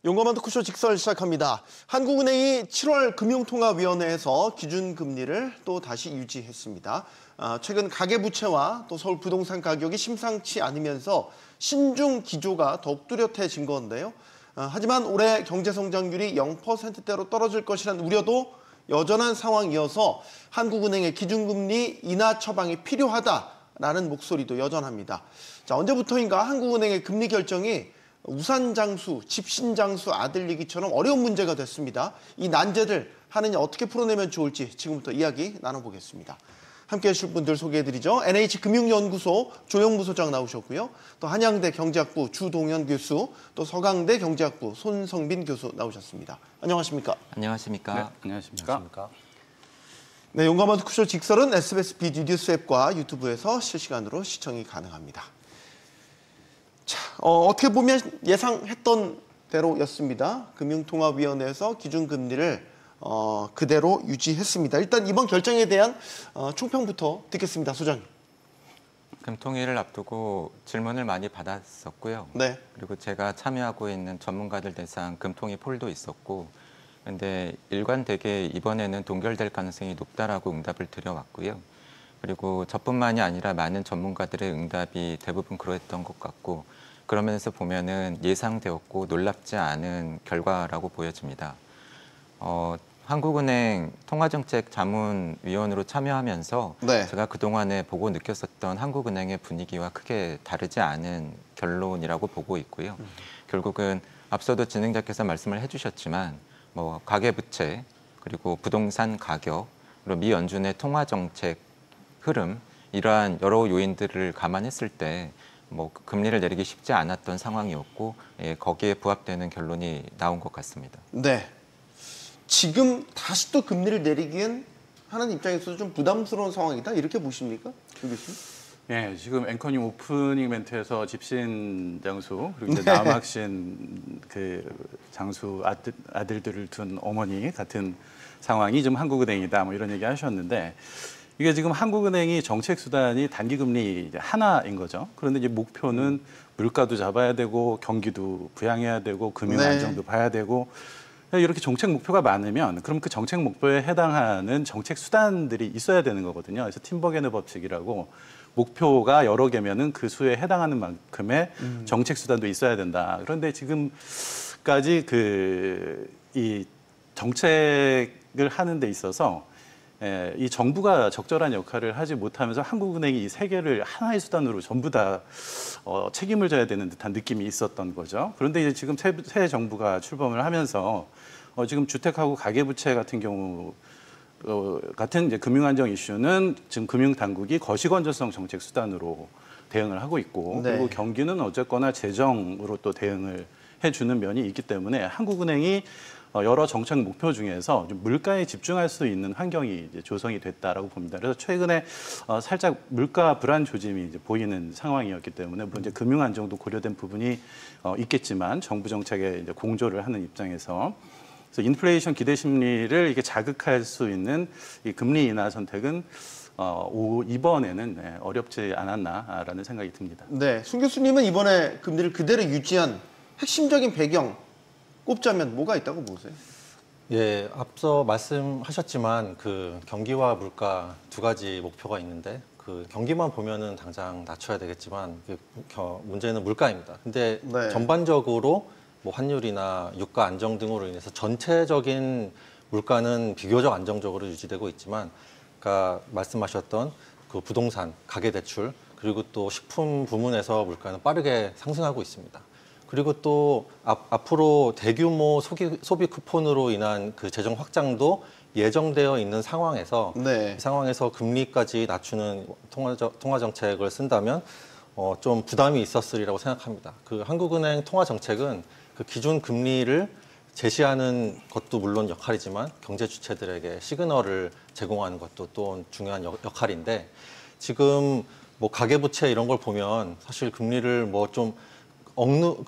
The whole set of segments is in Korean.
용감한 토크쇼 직설 시작합니다. 한국은행이 7월 금융통화위원회에서 기준금리를 또 다시 유지했습니다. 최근 가계부채와 또 서울 부동산 가격이 심상치 않으면서 신중 기조가 더욱 뚜렷해진 건데요. 하지만 올해 경제성장률이 0%대로 떨어질 것이라는 우려도 여전한 상황이어서 한국은행의 기준금리 인하 처방이 필요하다라는 목소리도 여전합니다. 자, 언제부터인가 한국은행의 금리 결정이 우산장수, 집신장수 아들리기처럼 어려운 문제가 됐습니다. 이 난제들 하느냐 어떻게 풀어내면 좋을지 지금부터 이야기 나눠보겠습니다. 함께해 주실 분들 소개해드리죠. NH금융연구소 조영무 소장 나오셨고요. 또 한양대 경제학부 주동현 교수, 또 서강대 경제학부 손성빈 교수 나오셨습니다. 안녕하십니까? 안녕하십니까? 네, 안녕하십니까? 네, 용감한 토크쇼 직설은 SBS 비디뉴스 앱과 유튜브에서 실시간으로 시청이 가능합니다. 자, 어떻게 보면 예상했던 대로였습니다. 금융통화위원회에서 기준금리를 그대로 유지했습니다. 일단 이번 결정에 대한 총평부터 듣겠습니다. 소장님. 금통위를 앞두고 질문을 많이 받았었고요. 네. 그리고 제가 참여하고 있는 전문가들 대상 금통위 폴도 있었고, 근데 일관되게 이번에는 동결될 가능성이 높다라고 응답을 드려왔고요. 그리고 저뿐만이 아니라 많은 전문가들의 응답이 대부분 그랬던 것 같고, 그러면서 보면은 예상되었고 놀랍지 않은 결과라고 보여집니다. 한국은행 통화정책자문위원으로 참여하면서 네. 제가 그동안에 보고 느꼈었던 한국은행의 분위기와 크게 다르지 않은 결론이라고 보고 있고요. 결국은 앞서도 진행자께서 말씀을 해주셨지만 뭐 가계부채 그리고 부동산 가격 그리고 미 연준의 통화정책 흐름 이러한 여러 요인들을 감안했을 때 뭐 금리를 내리기 쉽지 않았던 상황이었고 거기에 부합되는 결론이 나온 것 같습니다. 네. 지금 다시 또 금리를 내리기엔 하는 입장에서도 좀 부담스러운 상황이다 이렇게 보십니까? 조 교수님? 네, 지금 앵커님 오프닝 멘트에서 집신 장수 그리고 이제 남학신 그 장수 아들들을 둔 어머니 같은 상황이 지금 한국은행이다 뭐 이런 얘기 하셨는데 이게 지금 한국은행이 정책 수단이 단기금리 하나인 거죠. 그런데 이제 목표는 물가도 잡아야 되고 경기도 부양해야 되고 금융 안정도 봐야 되고 이렇게 정책 목표가 많으면 그럼 그 정책 목표에 해당하는 정책 수단들이 있어야 되는 거거든요. 그래서 팀버게너 법칙이라고 목표가 여러 개면은 그 수에 해당하는 만큼의 정책 수단도 있어야 된다. 그런데 지금까지 이 정책을 하는 데 있어서 이 정부가 적절한 역할을 하지 못하면서 한국은행이 이 세 개를 하나의 수단으로 전부 다 책임을 져야 되는 듯한 느낌이 있었던 거죠. 그런데 이제 지금 새 정부가 출범을 하면서 지금 주택하고 가계부채 같은 경우 같은 이제 금융안정 이슈는 지금 금융당국이 거시건조성 정책 수단으로 대응을 하고 있고 네. 그리고 경기는 어쨌거나 재정으로 또 대응을 해주는 면이 있기 때문에 한국은행이 여러 정책 목표 중에서 물가에 집중할 수 있는 환경이 이제 조성이 됐다라고 봅니다. 그래서 최근에 살짝 물가 불안 조짐이 이제 보이는 상황이었기 때문에 물론 이제 금융 안정도 고려된 부분이 있겠지만 정부 정책에 이제 공조를 하는 입장에서 그래서 인플레이션 기대 심리를 이게 자극할 수 있는 이 금리 인하 선택은 이번에는 어렵지 않았나라는 생각이 듭니다. 네, 손 교수님은 이번에 금리를 그대로 유지한 핵심적인 배경 꼽자면 뭐가 있다고 보세요? 예, 앞서 말씀하셨지만 그 경기와 물가 두 가지 목표가 있는데 그 경기만 보면은 당장 낮춰야 되겠지만 문제는 물가입니다. 근데 네. 전반적으로 뭐 환율이나 유가 안정 등으로 인해서 전체적인 물가는 비교적 안정적으로 유지되고 있지만, 아까 말씀하셨던 그 부동산, 가계대출 그리고 또 식품 부문에서 물가는 빠르게 상승하고 있습니다. 그리고 또 앞으로 대규모 소비 쿠폰으로 인한 그 재정 확장도 예정되어 있는 상황에서 네. 이 상황에서 금리까지 낮추는 통화 정책을 쓴다면 좀 부담이 있었으리라고 생각합니다. 그 한국은행 통화 정책은 그 기준 금리를 제시하는 것도 물론 역할이지만 경제 주체들에게 시그널을 제공하는 것도 또 중요한 역할인데 지금 뭐 가계부채 이런 걸 보면 사실 금리를 뭐 좀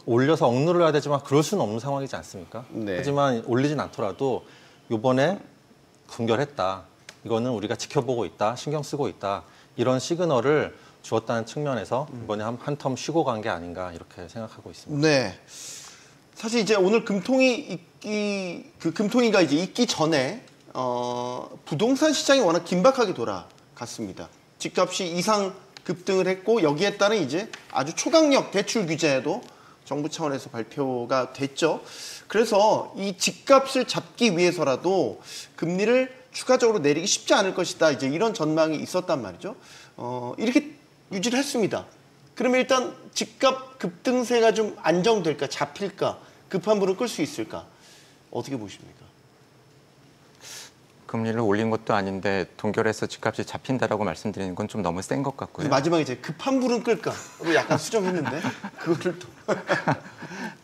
올려서 억누르야 되지만 그럴 수는 없는 상황이지 않습니까? 네. 하지만 올리진 않더라도 이번에 동결했다. 이거는 우리가 지켜보고 있다. 신경 쓰고 있다. 이런 시그널을 주었다는 측면에서 이번에 한 텀 쉬고 간 게 아닌가 이렇게 생각하고 있습니다. 네. 사실 이제 오늘 금통위가 이제 있기 전에 부동산 시장이 워낙 긴박하게 돌아갔습니다. 집값이 이상 급등을 했고 여기에 따른 이제 아주 초강력 대출 규제도 정부 차원에서 발표가 됐죠. 그래서 이 집값을 잡기 위해서라도 금리를 추가적으로 내리기 쉽지 않을 것이다. 이제 이런 전망이 있었단 말이죠. 이렇게 유지를 했습니다. 그러면 일단 집값 급등세가 좀 안정될까, 잡힐까, 급한 불은 끌 수 있을까? 어떻게 보십니까? 금리를 올린 것도 아닌데 동결해서 집값이 잡힌다라고 말씀드리는 건 좀 너무 센 것 같고요. 마지막에 이제 급한 불은 끌까? 약간 수정했는데 그거를 또.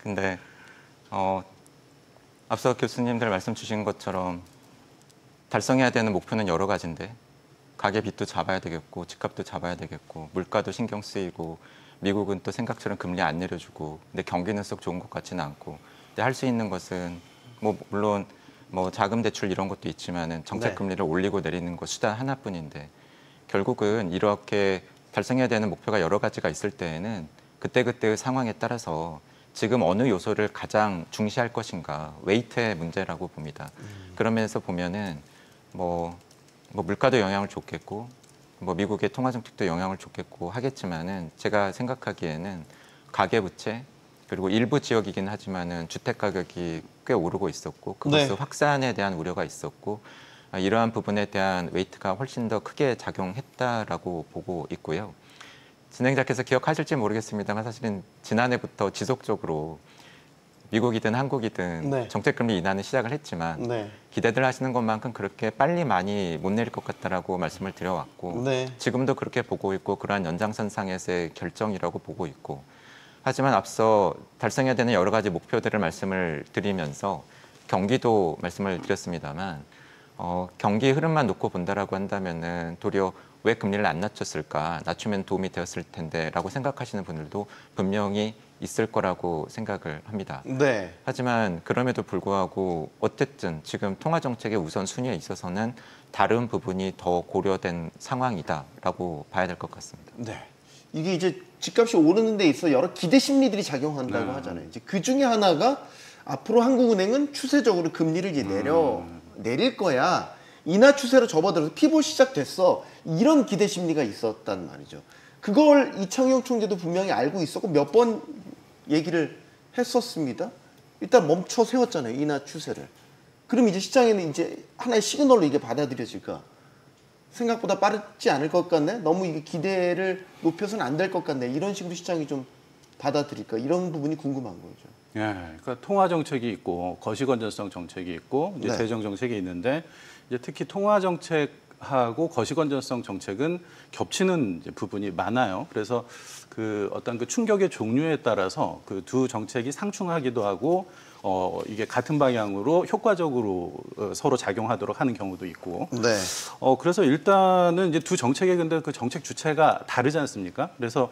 근데 앞서 교수님들 말씀 주신 것처럼 달성해야 되는 목표는 여러 가지인데 가계빚도 잡아야 되겠고 집값도 잡아야 되겠고 물가도 신경 쓰이고 미국은 또 생각처럼 금리 안 내려주고 근데 경기는 썩 좋은 것 같지는 않고 근데 할 수 있는 것은 뭐 물론 뭐 자금 대출 이런 것도 있지만은 정책 네. 금리를 올리고 내리는 거 수단 하나뿐인데 결국은 이렇게 달성해야 되는 목표가 여러 가지가 있을 때에는 그때그때의 상황에 따라서 지금 어느 요소를 가장 중시할 것인가 웨이트의 문제라고 봅니다. 그런 면에서 보면은 뭐 물가도 영향을 줬겠고 뭐 미국의 통화 정책도 영향을 줬겠고 하겠지만은 제가 생각하기에는 가계 부채 그리고 일부 지역이긴 하지만은 주택 가격이 꽤 오르고 있었고 그것의 네. 확산에 대한 우려가 있었고 이러한 부분에 대한 웨이트가 훨씬 더 크게 작용했다라고 보고 있고요. 진행자께서 기억하실지 모르겠습니다만 사실은 지난해부터 지속적으로 미국이든 한국이든 네. 정책금리 인하는 시작을 했지만 네. 기대들 하시는 것만큼 그렇게 빨리 많이 못 내릴 것 같다라고 말씀을 드려왔고 네. 지금도 그렇게 보고 있고 그러한 연장선상에서의 결정이라고 보고 있고 하지만 앞서 달성해야 되는 여러 가지 목표들을 말씀을 드리면서 경기도 말씀을 드렸습니다만 경기 흐름만 놓고 본다라고 한다면은 도리어 왜 금리를 안 낮췄을까? 낮추면 도움이 되었을 텐데라고 생각하시는 분들도 분명히 있을 거라고 생각을 합니다. 네. 하지만 그럼에도 불구하고 어쨌든 지금 통화 정책의 우선순위에 있어서는 다른 부분이 더 고려된 상황이다라고 봐야 될 것 같습니다. 네. 이게 이제 집값이 오르는 데 있어 여러 기대 심리들이 작용한다고 하잖아요. 이제 그 중에 하나가 앞으로 한국은행은 추세적으로 금리를 이제 내릴 거야. 인하 추세로 접어들어서 피보 시작됐어. 이런 기대 심리가 있었단 말이죠. 그걸 이창용 총재도 분명히 알고 있었고 몇 번 얘기를 했었습니다. 일단 멈춰 세웠잖아요. 인하 추세를. 그럼 이제 시장에는 이제 하나의 시그널로 이게 받아들여질까? 생각보다 빠르지 않을 것 같네. 너무 이게 기대를 높여서는 안 될 것 같네. 이런 식으로 시장이 좀 받아들일까? 이런 부분이 궁금한 거죠. 예, 그러니까 통화 정책이 있고 거시 건전성 정책이 있고 이제 네. 재정 정책이 있는데 이제 특히 통화 정책하고 거시 건전성 정책은 겹치는 이제 부분이 많아요. 그래서 그 어떤 그 충격의 종류에 따라서 그 두 정책이 상충하기도 하고 이게 같은 방향으로 효과적으로 서로 작용하도록 하는 경우도 있고. 네. 그래서 일단은 이제 두 정책의 근데 그 정책 주체가 다르지 않습니까? 그래서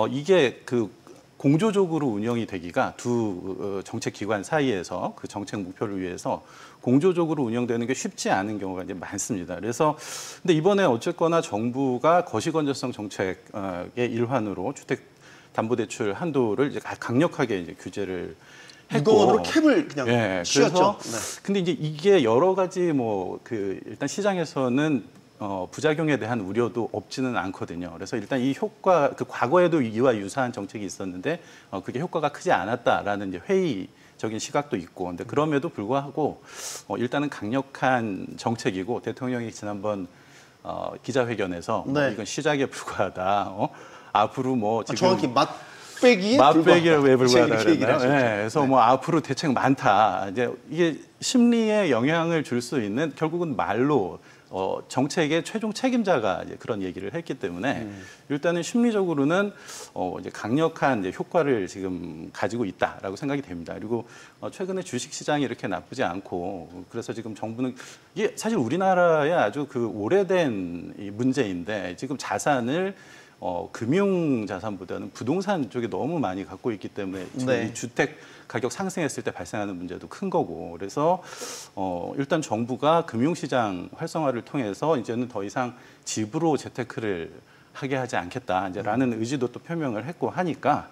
이게 그 공조적으로 운영이 되기가 두 정책 기관 사이에서 그 정책 목표를 위해서 공조적으로 운영되는 게 쉽지 않은 경우가 이제 많습니다. 그래서 근데 이번에 어쨌거나 정부가 거시건전성 정책의 일환으로 주택담보대출 한도를 이제 강력하게 이제 규제를 했고, 무거운으로 캡을 그냥 예, 씌웠죠. 그래서 근데 이제 이게 여러 가지 뭐 그 일단 시장에서는 부작용에 대한 우려도 없지는 않거든요. 그래서 일단 이 효과, 그 과거에도 이와 유사한 정책이 있었는데 그게 효과가 크지 않았다라는 이제 회의적인 시각도 있고, 근데 그럼에도 불구하고 일단은 강력한 정책이고 대통령이 지난번 기자회견에서 뭐 네. 이건 시작에 불과하다. 앞으로 뭐 지금 정확히 맛배기에 왜 불과하다 이렇게 얘기를 그랬나요? 하셨죠. 네, 그래서 뭐 앞으로 대책 많다. 이제 이게 심리에 영향을 줄 수 있는 결국은 말로 정책의 최종 책임자가 이제 그런 얘기를 했기 때문에 일단은 심리적으로는 이제 강력한 이제 효과를 지금 가지고 있다라고 생각이 됩니다. 그리고 최근에 주식 시장이 이렇게 나쁘지 않고 그래서 지금 정부는 이게 사실 우리나라의 아주 그 오래된 이 문제인데 지금 자산을 금융 자산보다는 부동산 쪽에 너무 많이 갖고 있기 때문에 지금 네. 이 주택 가격 상승했을 때 발생하는 문제도 큰 거고, 그래서 일단 정부가 금융시장 활성화를 통해서 이제는 더 이상 집으로 재테크를 하게 하지 않겠다 이제라는 의지도 또 표명을 했고 하니까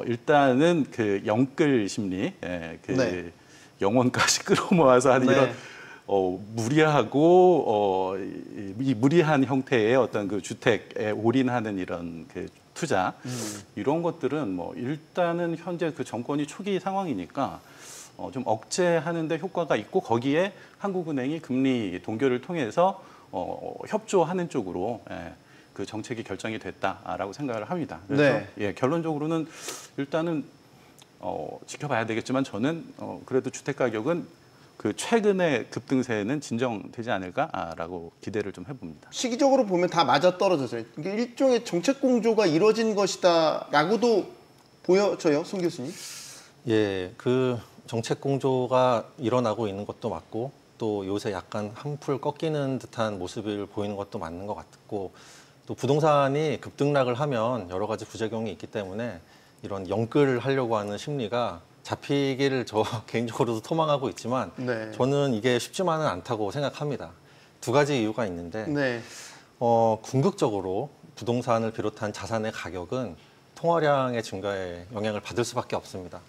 일단은 그 영끌 심리, 그 네. 영혼까지 끌어모아서 하는 네. 이런 무리하고 이 무리한 형태의 어떤 그 주택에 올인하는 이런 그 투자 이런 것들은 뭐 일단은 현재 그 정권이 초기 상황이니까 좀 억제하는데 효과가 있고 거기에 한국은행이 금리 동결을 통해서 협조하는 쪽으로 그 정책이 결정이 됐다라고 생각을 합니다. 그래서 네. 예, 결론적으로는 일단은 지켜봐야 되겠지만 저는 그래도 주택 가격은 그 최근의 급등세는 진정되지 않을까라고 기대를 좀 해봅니다. 시기적으로 보면 다 맞아떨어져서요. 이게 일종의 정책 공조가 이루어진 것이다라고도 보여져요, 송 교수님. 예, 그 정책 공조가 일어나고 있는 것도 맞고 또 요새 약간 한풀 꺾이는 듯한 모습을 보이는 것도 맞는 것 같고 또 부동산이 급등락을 하면 여러 가지 부작용이 있기 때문에 이런 영끌을 하려고 하는 심리가 잡히기를 저 개인적으로도 토망하고 있지만 네. 저는 이게 쉽지만은 않다고 생각합니다. 두 가지 이유가 있는데 네. 궁극적으로 부동산을 비롯한 자산의 가격은 통화량의 증가에 영향을 받을 수밖에 없습니다.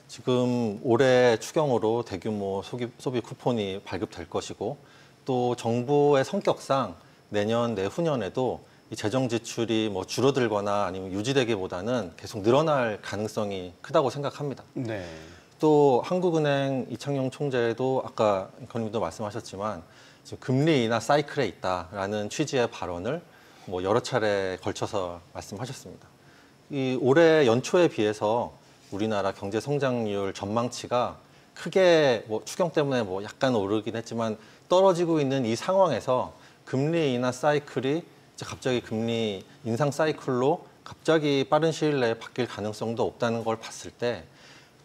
지금 올해 추경으로 대규모 소비 쿠폰이 발급될 것이고 또 정부의 성격상 내년 내후년에도 이 재정 지출이 뭐 줄어들거나 아니면 유지되기보다는 계속 늘어날 가능성이 크다고 생각합니다. 네. 또 한국은행 이창용 총재도 아까 앵커님도 말씀하셨지만 지금 금리 인하 사이클에 있다라는 취지의 발언을 뭐 여러 차례 걸쳐서 말씀하셨습니다. 이 올해 연초에 비해서 우리나라 경제 성장률 전망치가 크게 뭐 추경 때문에 뭐 약간 오르긴 했지만 떨어지고 있는 이 상황에서 금리 인하 사이클이 이제 갑자기 금리 인상 사이클로 갑자기 빠른 시일 내에 바뀔 가능성도 없다는 걸 봤을 때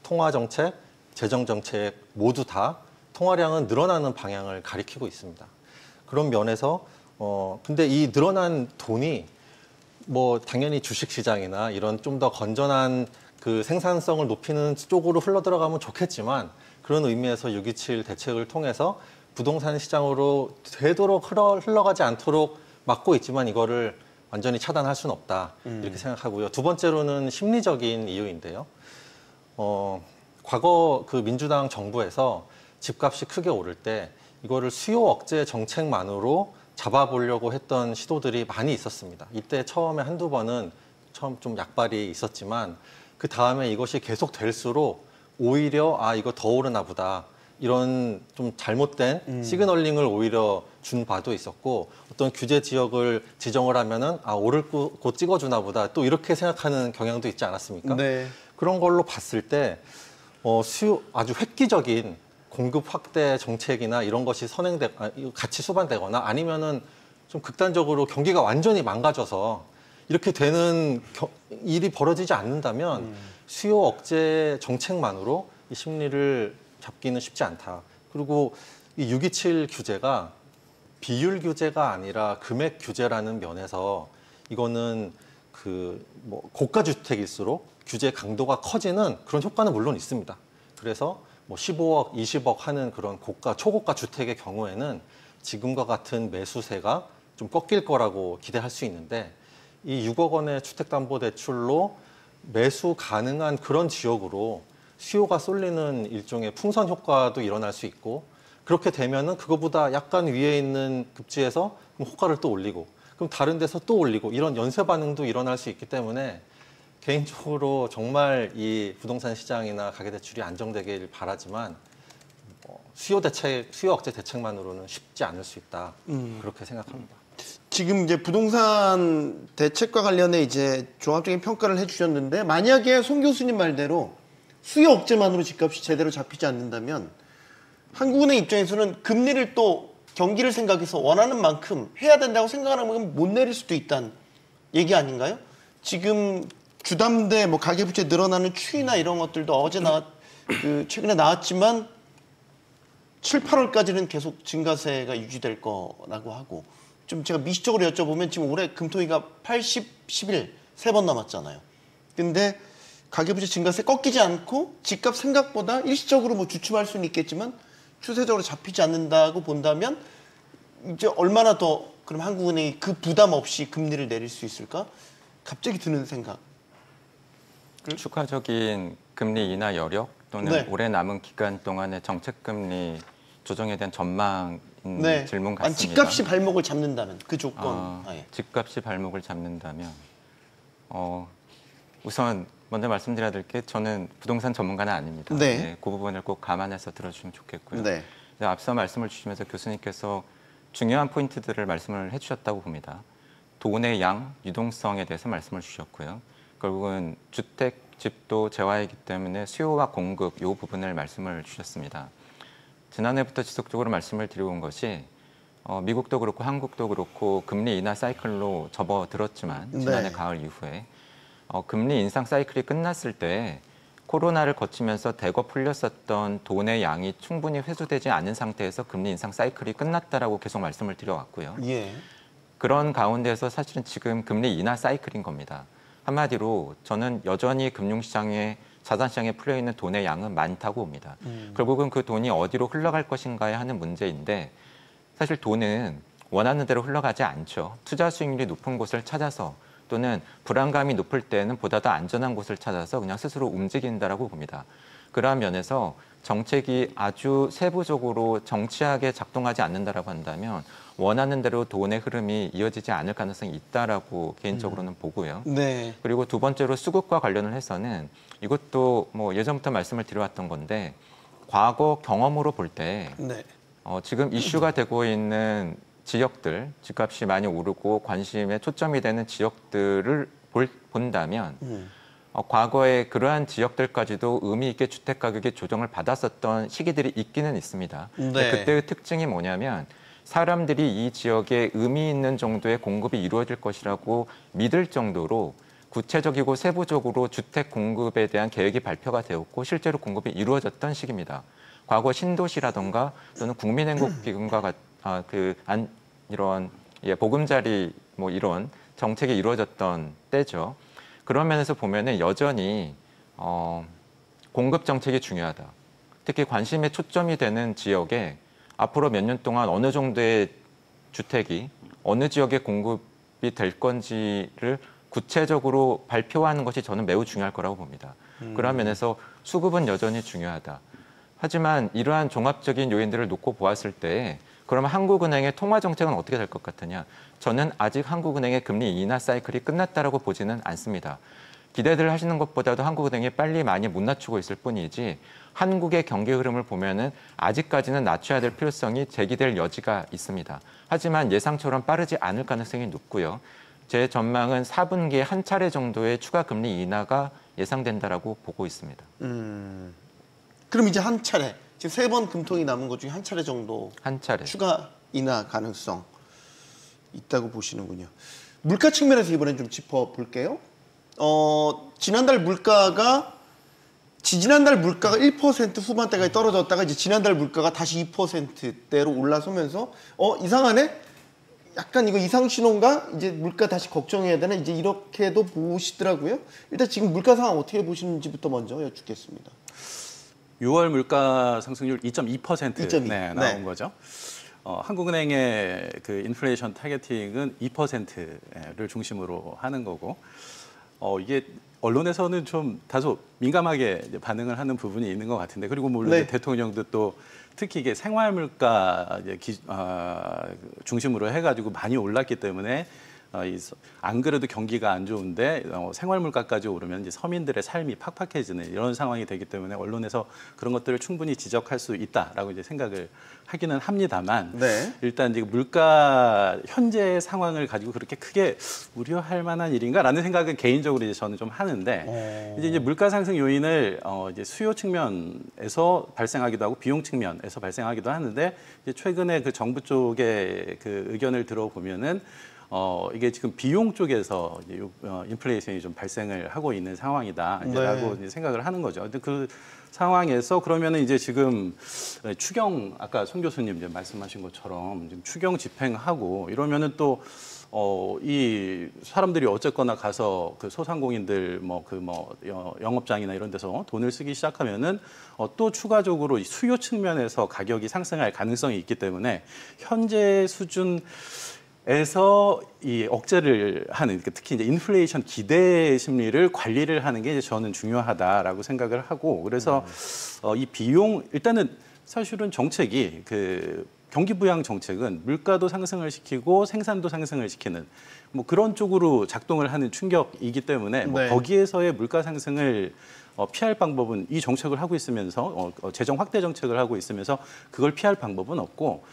통화 정책, 재정 정책 모두 다 통화량은 늘어나는 방향을 가리키고 있습니다. 그런 면에서 근데 이 늘어난 돈이 뭐 당연히 주식 시장이나 이런 좀 더 건전한 그 생산성을 높이는 쪽으로 흘러 들어가면 좋겠지만 그런 의미에서 6.27 대책을 통해서 부동산 시장으로 되도록 흘러가지 않도록 막고 있지만 이거를 완전히 차단할 수는 없다 이렇게 생각하고요. 두 번째로는 심리적인 이유인데요. 과거 그 민주당 정부에서 집값이 크게 오를 때 이거를 수요 억제 정책만으로 잡아보려고 했던 시도들이 많이 있었습니다. 이때 처음에 한두 번은 좀 약발이 있었지만 그 다음에 이것이 계속 될수록 오히려 이거 더 오르나 보다 이런 좀 잘못된 시그널링을 오히려 준 바도 있었고 어떤 규제 지역을 지정을 하면은 오를 곳 찍어주나 보다 또 이렇게 생각하는 경향도 있지 않았습니까? 네. 그런 걸로 봤을 때 아주 획기적인 공급 확대 정책이나 이런 것이 같이 수반되거나 아니면은 좀 극단적으로 경기가 완전히 망가져서 이렇게 되는 일이 벌어지지 않는다면 수요 억제 정책만으로 이 심리를 잡기는 쉽지 않다. 그리고 이 6.27 규제가 비율 규제가 아니라 금액 규제라는 면에서 이거는 그 뭐 고가 주택일수록 규제 강도가 커지는 그런 효과는 물론 있습니다. 그래서 뭐 15억, 20억 하는 그런 초고가 주택의 경우에는 지금과 같은 매수세가 좀 꺾일 거라고 기대할 수 있는데 이 6억 원의 주택담보대출로 매수 가능한 그런 지역으로 수요가 쏠리는 일종의 풍선 효과도 일어날 수 있고 그렇게 되면은 그거보다 약간 위에 있는 급지에서 호가를 또 올리고 그럼 다른 데서 또 올리고 이런 연쇄 반응도 일어날 수 있기 때문에 개인적으로 정말 이 부동산 시장이나 가계대출이 안정되길 바라지만 수요 억제 대책만으로는 쉽지 않을 수 있다 그렇게 생각합니다. 지금 이제 부동산 대책과 관련해 이제 종합적인 평가를 해주셨는데 만약에 송 교수님 말대로 수요 억제만으로 집값이 제대로 잡히지 않는다면 한국은행 입장에서는 금리를 또 경기를 생각해서 원하는 만큼 해야 된다고 생각하는 만큼 못 내릴 수도 있다는 얘기 아닌가요? 지금 주담대 뭐 가계부채 늘어나는 추이나 이런 것들도 최근에 나왔지만 7, 8월까지는 계속 증가세가 유지될 거라고 하고 좀 제가 미시적으로 여쭤보면 지금 올해 금토위가 80, 11 세 번 남았잖아요. 근데 가계부채 증가세 꺾이지 않고 집값 생각보다 일시적으로 뭐 주춤할 수는 있겠지만 추세적으로 잡히지 않는다고 본다면 이제 얼마나 더 그럼 한국은행이 그 부담 없이 금리를 내릴 수 있을까? 갑자기 드는 생각. 추가적인 금리 인하 여력 또는 네. 올해 남은 기간 동안의 정책 금리 조정에 대한 전망 네. 질문 아니, 같습니다. 집값이 발목을 잡는다면 그 조건. 하에. 집값이 발목을 잡는다면 우선 먼저 말씀드려야 될 게 저는 부동산 전문가는 아닙니다. 네. 그 부분을 꼭 감안해서 들어주시면 좋겠고요. 네. 앞서 말씀을 주시면서 교수님께서 중요한 포인트들을 말씀을 해주셨다고 봅니다. 돈의 양, 유동성에 대해서 말씀을 주셨고요. 결국은 주택, 집도 재화이기 때문에 수요와 공급 이 부분을 말씀을 주셨습니다. 지난해부터 지속적으로 말씀을 드리고 온 것이 미국도 그렇고 한국도 그렇고 금리 인하 사이클로 접어들었지만 지난해 네. 가을 이후에 금리 인상 사이클이 끝났을 때 코로나를 거치면서 대거 풀렸었던 돈의 양이 충분히 회수되지 않은 상태에서 금리 인상 사이클이 끝났다라고 계속 말씀을 드려왔고요. 예. 그런 가운데서 사실은 지금 금리 인하 사이클인 겁니다. 한마디로 저는 여전히 금융시장에 자산시장에 풀려있는 돈의 양은 많다고 봅니다. 결국은 그 돈이 어디로 흘러갈 것인가에 하는 문제인데 사실 돈은 원하는 대로 흘러가지 않죠. 투자 수익률이 높은 곳을 찾아서 또는 불안감이 높을 때는 보다 더 안전한 곳을 찾아서 그냥 스스로 움직인다라고 봅니다. 그러한 면에서 정책이 아주 세부적으로 정치하게 작동하지 않는다라고 한다면 원하는 대로 돈의 흐름이 이어지지 않을 가능성이 있다라고 개인적으로는 보고요. 네. 그리고 두 번째로 수급과 관련을 해서는 이것도 뭐 예전부터 말씀을 드려왔던 건데 과거 경험으로 볼 때 네. 지금 이슈가 되고 있는 지역들, 집값이 많이 오르고 관심에 초점이 되는 지역들을 본다면 과거에 그러한 지역들까지도 의미 있게 주택 가격이 조정을 받았었던 시기들이 있기는 있습니다. 네. 그때의 특징이 뭐냐면 사람들이 이 지역에 의미 있는 정도의 공급이 이루어질 것이라고 믿을 정도로 구체적이고 세부적으로 주택 공급에 대한 계획이 발표가 되었고 실제로 공급이 이루어졌던 시기입니다. 과거 신도시라던가 또는 국민행복기금과 이런 보금자리 뭐 이런 정책이 이루어졌던 때죠. 그런 면에서 보면은 여전히 공급 정책이 중요하다. 특히 관심의 초점이 되는 지역에 앞으로 몇 년 동안 어느 정도의 주택이 어느 지역에 공급이 될 건지를 구체적으로 발표하는 것이 저는 매우 중요할 거라고 봅니다. 그런 면에서 수급은 여전히 중요하다. 하지만 이러한 종합적인 요인들을 놓고 보았을 때 그러면 한국은행의 통화 정책은 어떻게 될 것 같으냐? 저는 아직 한국은행의 금리 인하 사이클이 끝났다라고 보지는 않습니다. 기대들 하시는 것보다도 한국은행이 빨리 많이 못 낮추고 있을 뿐이지 한국의 경기 흐름을 보면은 아직까지는 낮춰야 될 필요성이 제기될 여지가 있습니다. 하지만 예상처럼 빠르지 않을 가능성이 높고요. 제 전망은 4분기에 한 차례 정도의 추가 금리 인하가 예상된다라고 보고 있습니다. 그럼 이제 한 차례, 지금 3번 금통이 남은 것 중에 한 차례 정도 한 차례. 추가 인하 가능성 있다고 보시는군요. 물가 측면에서 이번엔 좀 짚어볼게요. 지난달 물가가 1% 후반대까지 떨어졌다가 이제 지난달 물가가 다시 2%대로 올라서면서 이상하네? 약간 이거 이상 신호인가? 이제 물가 다시 걱정해야 되나? 이제 이렇게도 보시더라고요. 일단 지금 물가 상황 어떻게 보시는지부터 먼저 여쭙겠습니다. 6월 물가 상승률 2.2% 2.2. 나온 네. 거죠. 한국은행의 그 인플레이션 타겟팅은 2%를 중심으로 하는 거고 이게 언론에서는 좀 다소 민감하게 이제 반응을 하는 부분이 있는 것 같은데 그리고 물론 네. 이제 대통령도 또 특히 이게 생활물가 중심으로 해가지고 많이 올랐기 때문에 안 그래도 경기가 안 좋은데 생활물가까지 오르면 이제 서민들의 삶이 팍팍해지는 이런 상황이 되기 때문에 언론에서 그런 것들을 충분히 지적할 수 있다라고 이제 생각을 하기는 합니다만 네. 일단 이제 물가 현재 상황을 가지고 그렇게 크게 우려할 만한 일인가라는 생각은 개인적으로 이제 저는 좀 하는데 이제 물가 상승 요인을 이제 수요 측면에서 발생하기도 하고 비용 측면에서 발생하기도 하는데 이제 최근에 그 정부 쪽의 그 의견을 들어보면은 이게 지금 비용 쪽에서 이제 인플레이션이 좀 발생을 하고 있는 상황이다라고 네. 생각을 하는 거죠. 근데 그 상황에서 그러면은 이제 지금 추경 아까 송 교수님 이제 말씀하신 것처럼 지금 추경 집행하고 이러면은 또 이 사람들이 어쨌거나 가서 그 소상공인들 영업장이나 이런 데서 돈을 쓰기 시작하면은 또 추가적으로 이 수요 측면에서 가격이 상승할 가능성이 있기 때문에 현재 수준 에서 이 억제를 하는, 그러니까 특히 이제 인플레이션 기대 심리를 관리를 하는 게 이제 저는 중요하다라고 생각을 하고, 그래서 이 비용, 일단은 사실은 정책이 그 경기 부양 정책은 물가도 상승을 시키고 생산도 상승을 시키는 뭐 그런 쪽으로 작동을 하는 충격이기 때문에 뭐 네. 거기에서의 물가 상승을 피할 방법은, 이 정책을 하고 있으면서 재정 확대 정책을 하고 있으면서 그걸 피할 방법은 없고,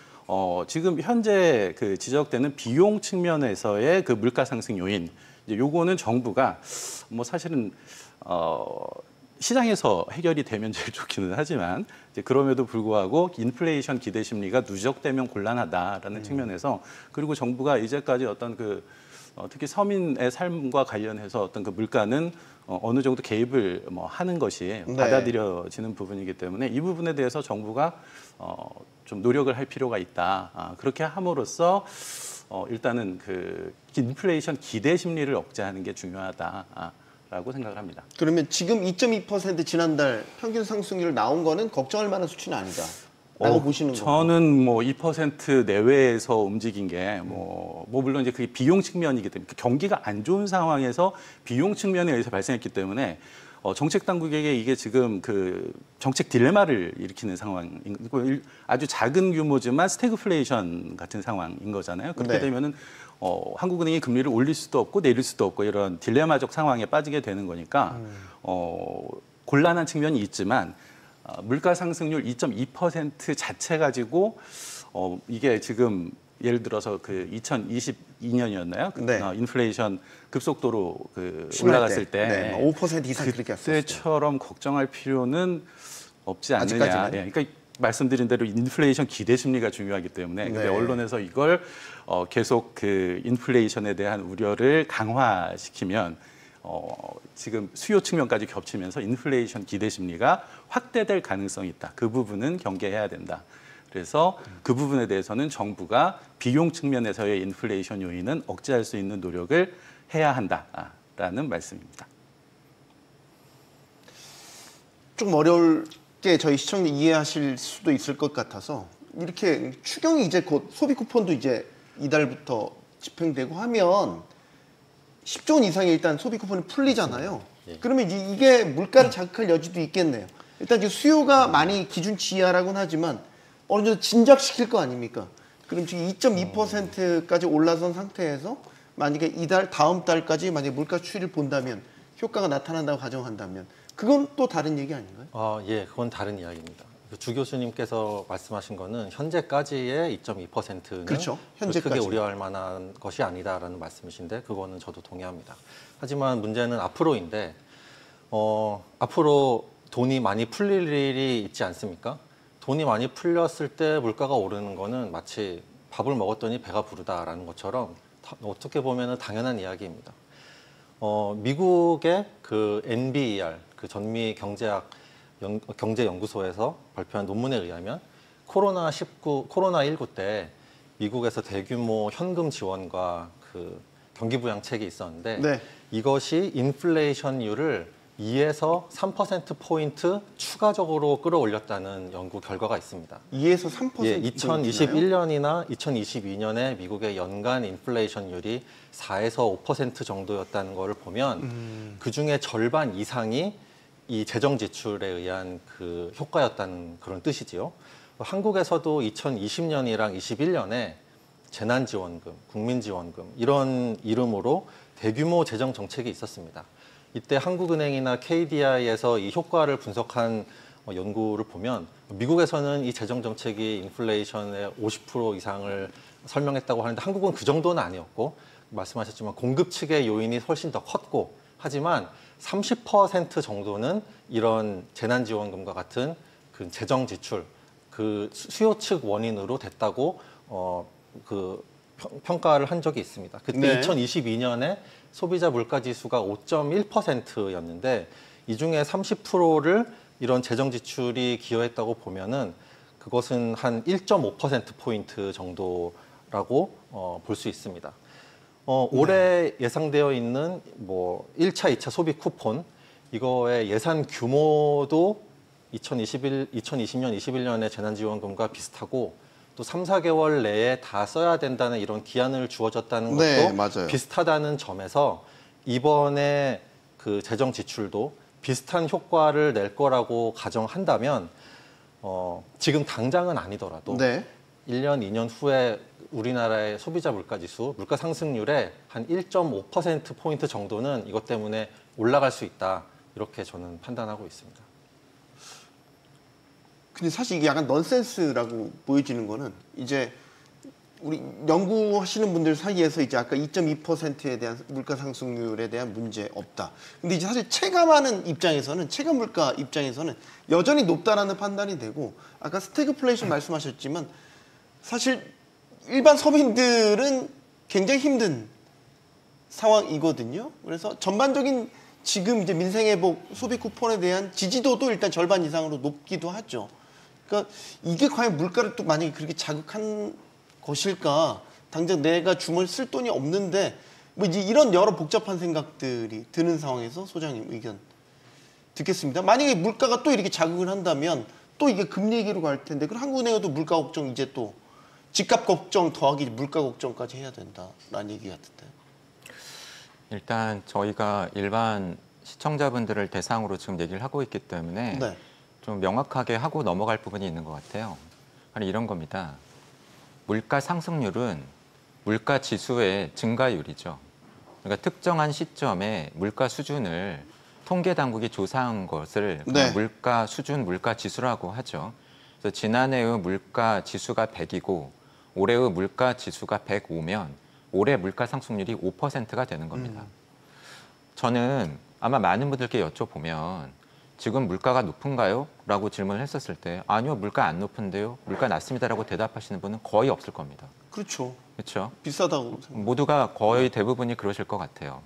지금 현재 그 지적되는 비용 측면에서의 그 물가 상승 요인, 이제 요거는 정부가 뭐 사실은 시장에서 해결이 되면 제일 좋기는 하지만, 이제 그럼에도 불구하고 인플레이션 기대 심리가 누적되면 곤란하다라는 측면에서, 그리고 정부가 이제까지 어떤 그 특히 서민의 삶과 관련해서 어떤 그 물가는 어느 정도 개입을 뭐 하는 것이 네. 받아들여지는 부분이기 때문에 이 부분에 대해서 정부가 좀 노력을 할 필요가 있다. 그렇게 함으로써 일단은 그 인플레이션 기대 심리를 억제하는 게 중요하다라고 생각을 합니다. 그러면 지금 2.2% 지난달 평균 상승률 나온 거는 걱정할 만한 수치는 아니다. 라고 보시는 거죠? 저는 뭐 2% 내외에서 움직인 게 뭐 물론 이제 그게 비용 측면이기 때문에, 경기가 안 좋은 상황에서 비용 측면에 의해서 발생했기 때문에 정책 당국에게 이게 지금 그 정책 딜레마를 일으키는 상황인, 아주 작은 규모지만 스태그플레이션 같은 상황인 거잖아요. 그렇게 네. 되면은 한국은행이 금리를 올릴 수도 없고 내릴 수도 없고 이런 딜레마적 상황에 빠지게 되는 거니까 곤란한 측면이 있지만, 물가 상승률 2.2% 자체 가지고 이게 지금 예를 들어서 그 2022년이었나요? 네. 인플레이션 급속도로 그 심할 올라갔을 때 네, 5% 이상 그렇게 했었어요. 그때처럼 걱정할 필요는 없지 않느냐. 아직까지는? 예, 그러니까 말씀드린 대로 인플레이션 기대 심리가 중요하기 때문에, 근데 네. 언론에서 이걸 계속 그 인플레이션에 대한 우려를 강화시키면 지금 수요 측면까지 겹치면서 인플레이션 기대 심리가 확대될 가능성이 있다. 그 부분은 경계해야 된다. 그래서 그 부분에 대해서는 정부가 비용 측면에서의 인플레이션 요인은 억제할 수 있는 노력을 해야 한다라는 말씀입니다. 좀 어렵게 저희 시청자 이해하실 수도 있을 것 같아서, 이렇게 추경이 이제 곧 소비 쿠폰도 이제 이달부터 집행되고 하면 10조 원 이상의 일단 소비 쿠폰이 풀리잖아요. 예. 그러면 이게 물가를 자극할 여지도 있겠네요. 일단 지금 수요가 많이 기준치 이하라고는 하지만 어느 정도 진작시킬 거 아닙니까? 그럼 지금 2.2%까지 올라선 상태에서 만약에 이달 다음 달까지 만약에 물가 추이를 본다면, 효과가 나타난다고 가정한다면 그건 또 다른 얘기 아닌가요? 예, 그건 다른 이야기입니다. 주 교수님께서 말씀하신 거는 현재까지의 2.2%는 그렇죠. 크게 현재까지. 우려할 만한 것이 아니다라는 말씀이신데, 그거는 저도 동의합니다. 하지만 문제는 앞으로인데, 앞으로 돈이 많이 풀릴 일이 있지 않습니까? 돈이 많이 풀렸을 때 물가가 오르는 거는 마치 밥을 먹었더니 배가 부르다라는 것처럼 어떻게 보면 당연한 이야기입니다. 미국의 그 NBER, 그 전미 경제연구소에서 발표한 논문에 의하면 코로나19 때 미국에서 대규모 현금 지원과 그 경기부양책이 있었는데, 네. 이것이 인플레이션율을 2에서 3%포인트 추가적으로 끌어올렸다는 연구 결과가 있습니다. 2에서 3%? 예, 2021년이나 2022년에 미국의 연간 인플레이션율이 4에서 5% 정도였다는 것을 보면 그중에 절반 이상이 이 재정 지출에 의한 그 효과였다는 그런 뜻이지요. 한국에서도 2020년이랑 21년에 재난지원금, 국민지원금 이런 이름으로 대규모 재정 정책이 있었습니다. 이때 한국은행이나 KDI에서 이 효과를 분석한 연구를 보면, 미국에서는 이 재정 정책이 인플레이션의 50% 이상을 설명했다고 하는데, 한국은 그 정도는 아니었고, 말씀하셨지만 공급 측의 요인이 훨씬 더 컸고, 하지만 30% 정도는 이런 재난지원금과 같은 그 재정 지출, 그 수요 측 원인으로 됐다고 그 평가를 한 적이 있습니다. 그때 네. 2022년에 소비자 물가 지수가 5.1%였는데 이 중에 30%를 이런 재정 지출이 기여했다고 보면은 그것은 한 1.5%포인트 정도라고 볼 수 있습니다. 올해 예상되어 있는 뭐 1차, 2차 소비 쿠폰 이거의 예산 규모도 2020년, 21년의 재난지원금과 비슷하고 또 3, 4개월 내에 다 써야 된다는 이런 기한을 주어졌다는 것도 네, 맞아요. 비슷하다는 점에서 이번에 그 재정 지출도 비슷한 효과를 낼 거라고 가정한다면 지금 당장은 아니더라도 네. 1년, 2년 후에 우리나라의 소비자 물가지수, 물가 상승률의 한 1.5%포인트 정도는 이것 때문에 올라갈 수 있다. 이렇게 저는 판단하고 있습니다. 근데 사실 이게 약간 넌센스라고 보여지는 거는 이제 우리 연구하시는 분들 사이에서 이제 아까 2.2%에 대한 물가 상승률에 대한 문제 없다. 근데 이제 사실 체감하는 입장에서는 체감 물가 입장에서는 여전히 높다라는 판단이 되고 아까 스태그플레이션 말씀하셨지만 사실 일반 서민들은 굉장히 힘든 상황이거든요. 그래서 전반적인 지금 이제 민생회복 소비 쿠폰에 대한 지지도도 일단 절반 이상으로 높기도 하죠. 그러니까 이게 과연 물가를 또 만약에 그렇게 자극한 것일까? 당장 내가 주머니 쓸 돈이 없는데 뭐 이제 이런 여러 복잡한 생각들이 드는 상황에서 소장님 의견 듣겠습니다. 만약에 물가가 또 이렇게 자극을 한다면 또 이게 금리 얘기로 갈 텐데 그럼 한국은행도 물가 걱정 이제 또 집값 걱정 더하기 물가 걱정까지 해야 된다라는 얘기 같은데요. 일단 저희가 일반 시청자분들을 대상으로 지금 얘기를 하고 있기 때문에 네. 좀 명확하게 하고 넘어갈 부분이 있는 것 같아요. 아니 이런 겁니다. 물가 상승률은 물가 지수의 증가율이죠. 그러니까 특정한 시점에 물가 수준을 통계 당국이 조사한 것을 네. 물가 수준, 물가 지수라고 하죠. 그래서 지난해의 물가 지수가 100이고 올해의 물가 지수가 105면 올해 물가 상승률이 5%가 되는 겁니다. 저는 아마 많은 분들께 여쭤보면 지금 물가가 높은가요? 라고 질문을 했었을 때 아니요, 물가 안 높은데요. 물가 낮습니다라고 대답하시는 분은 거의 없을 겁니다. 그렇죠. 그렇죠? 비싸다고 생각. 모두가 거의 대부분이 그러실 것 같아요.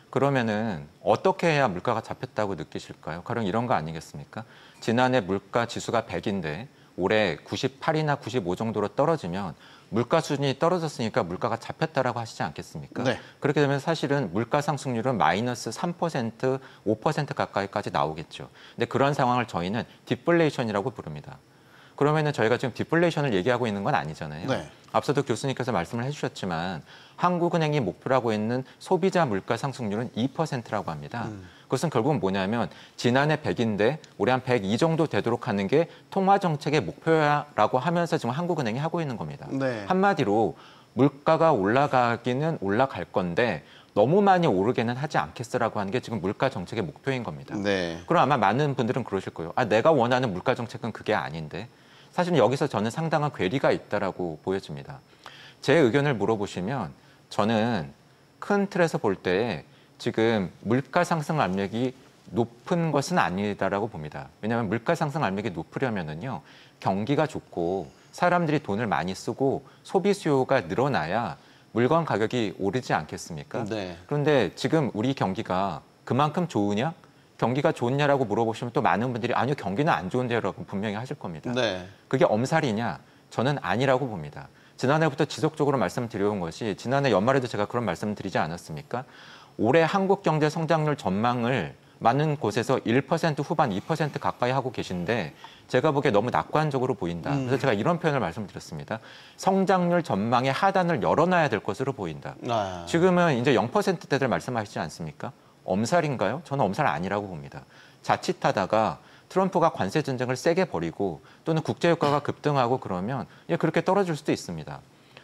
그러면은 어떻게 해야 물가가 잡혔다고 느끼실까요? 가령 이런 거 아니겠습니까? 지난해 물가 지수가 100인데 올해 98이나 95 정도로 떨어지면 물가 수준이 떨어졌으니까 물가가 잡혔다라고 하시지 않겠습니까? 네. 그렇게 되면 사실은 물가 상승률은 마이너스 3%, 5% 가까이까지 나오겠죠. 근데 그런 상황을 저희는 디플레이션이라고 부릅니다. 그러면은 저희가 지금 디플레이션을 얘기하고 있는 건 아니잖아요. 네. 앞서도 교수님께서 말씀을 해주셨지만 한국은행이 목표라고 있는 소비자 물가 상승률은 2%라고 합니다. 그것은 결국은 뭐냐면 지난해 100인데 올해 한 102 정도 되도록 하는 게 통화정책의 목표라고 하면서 지금 한국은행이 하고 있는 겁니다. 네. 한마디로 물가가 올라가기는 올라갈 건데 너무 많이 오르게는 하지 않겠어라고 하는 게 지금 물가 정책의 목표인 겁니다. 네. 그럼 아마 많은 분들은 그러실 거예요. 아, 내가 원하는 물가 정책은 그게 아닌데. 사실은 여기서 저는 상당한 괴리가 있다라고 보여집니다. 제 의견을 물어보시면 저는 큰 틀에서 볼 때 지금 물가 상승 압력이 높은 것은 아니다라고 봅니다. 왜냐하면 물가 상승 압력이 높으려면은요 경기가 좋고 사람들이 돈을 많이 쓰고 소비 수요가 늘어나야 물건 가격이 오르지 않겠습니까? 네. 그런데 지금 우리 경기가 그만큼 좋으냐? 경기가 좋냐라고 물어보시면 또 많은 분들이 아니요, 경기는 안 좋은데요라고 분명히 하실 겁니다. 네. 그게 엄살이냐? 저는 아니라고 봅니다. 지난해부터 지속적으로 말씀드려온 것이 지난해 연말에도 제가 그런 말씀을 드리지 않았습니까? 올해 한국 경제 성장률 전망을 많은 곳에서 1% 후반 2% 가까이 하고 계신데 제가 보기에 너무 낙관적으로 보인다. 그래서 제가 이런 표현을 말씀드렸습니다. 성장률 전망의 하단을 열어놔야 될 것으로 보인다. 아. 지금은 이제 0%대들 말씀하시지 않습니까? 엄살인가요? 저는 엄살 아니라고 봅니다. 자칫하다가 트럼프가 관세 전쟁을 세게 벌이고 또는 국제 유가가 급등하고 그러면 그렇게 떨어질 수도 있습니다.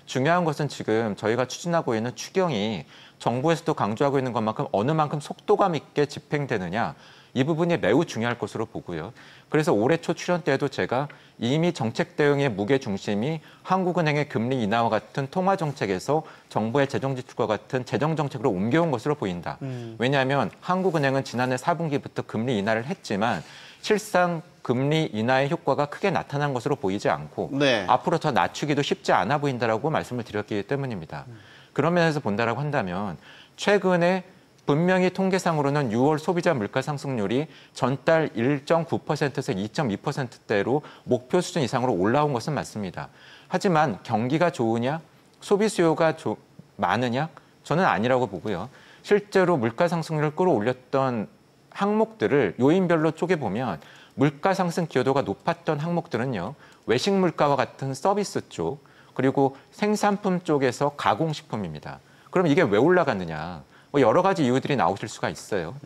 중요한 것은 지금 저희가 추진하고 있는 추경이 정부에서도 강조하고 있는 것만큼 어느 만큼 속도감 있게 집행되느냐 이 부분이 매우 중요할 것으로 보고요. 그래서 올해 초 출연 때에도 제가 이미 정책 대응의 무게 중심이 한국은행의 금리 인하와 같은 통화 정책에서 정부의 재정 지출과 같은 재정 정책으로 옮겨온 것으로 보인다. 왜냐하면 한국은행은 지난해 4분기부터 금리 인하를 했지만 실상 금리 인하의 효과가 크게 나타난 것으로 보이지 않고 네. 앞으로 더 낮추기도 쉽지 않아 보인다라고 말씀을 드렸기 때문입니다. 그런 면에서 본다라고 한다면 최근에 분명히 통계상으로는 6월 소비자 물가 상승률이 전달 1.9%에서 2.2%대로 목표 수준 이상으로 올라온 것은 맞습니다. 하지만 경기가 좋으냐, 소비 수요가 많으냐, 저는 아니라고 보고요. 실제로 물가 상승률을 끌어올렸던 항목들을 요인별로 쪼개보면 물가 상승 기여도가 높았던 항목들은요. 외식 물가와 같은 서비스 쪽 그리고 생산품 쪽에서 가공식품입니다. 그럼 이게 왜 올라갔느냐? 뭐 여러 가지 이유들이 나오실 수가 있어요.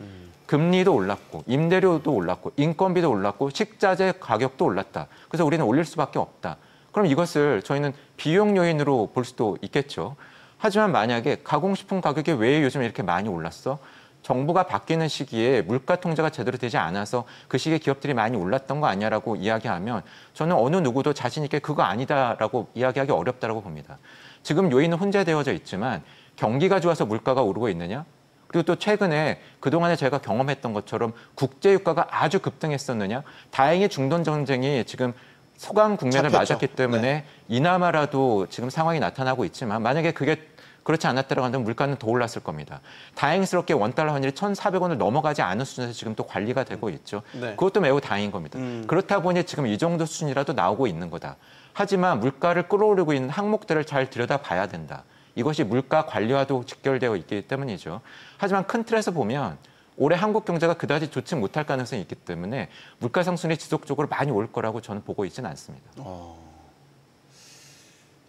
금리도 올랐고 임대료도 올랐고 인건비도 올랐고 식자재 가격도 올랐다. 그래서 우리는 올릴 수밖에 없다. 그럼 이것을 저희는 비용 요인으로 볼 수도 있겠죠. 하지만 만약에 가공식품 가격이 왜 요즘 이렇게 많이 올랐어? 정부가 바뀌는 시기에 물가 통제가 제대로 되지 않아서 그 시기에 기업들이 많이 올랐던 거 아니야라고 이야기하면 저는 어느 누구도 자신 있게 그거 아니다라고 이야기하기 어렵다라고 봅니다. 지금 요인은 혼재되어져 있지만 경기가 좋아서 물가가 오르고 있느냐? 그리고 또 최근에 그동안에 제가 경험했던 것처럼 국제유가가 아주 급등했었느냐? 다행히 중동 전쟁이 지금 소강 국면을 잡혔죠. 맞았기 때문에 네. 이나마라도 지금 상황이 나타나고 있지만 만약에 그게 그렇지 않았다고 한다면 물가는 더 올랐을 겁니다. 다행스럽게 원달러 환율이 1,400원을 넘어가지 않은 수준에서 지금 또 관리가 되고 있죠. 네. 그것도 매우 다행인 겁니다. 그렇다 보니 지금 이 정도 수준이라도 나오고 있는 거다. 하지만 물가를 끌어오르고 있는 항목들을 잘 들여다봐야 된다. 이것이 물가 관리와도 직결되어 있기 때문이죠. 하지만 큰 틀에서 보면 올해 한국 경제가 그다지 좋지 못할 가능성이 있기 때문에 물가 상승이 지속적으로 많이 올 거라고 저는 보고 있지는 않습니다.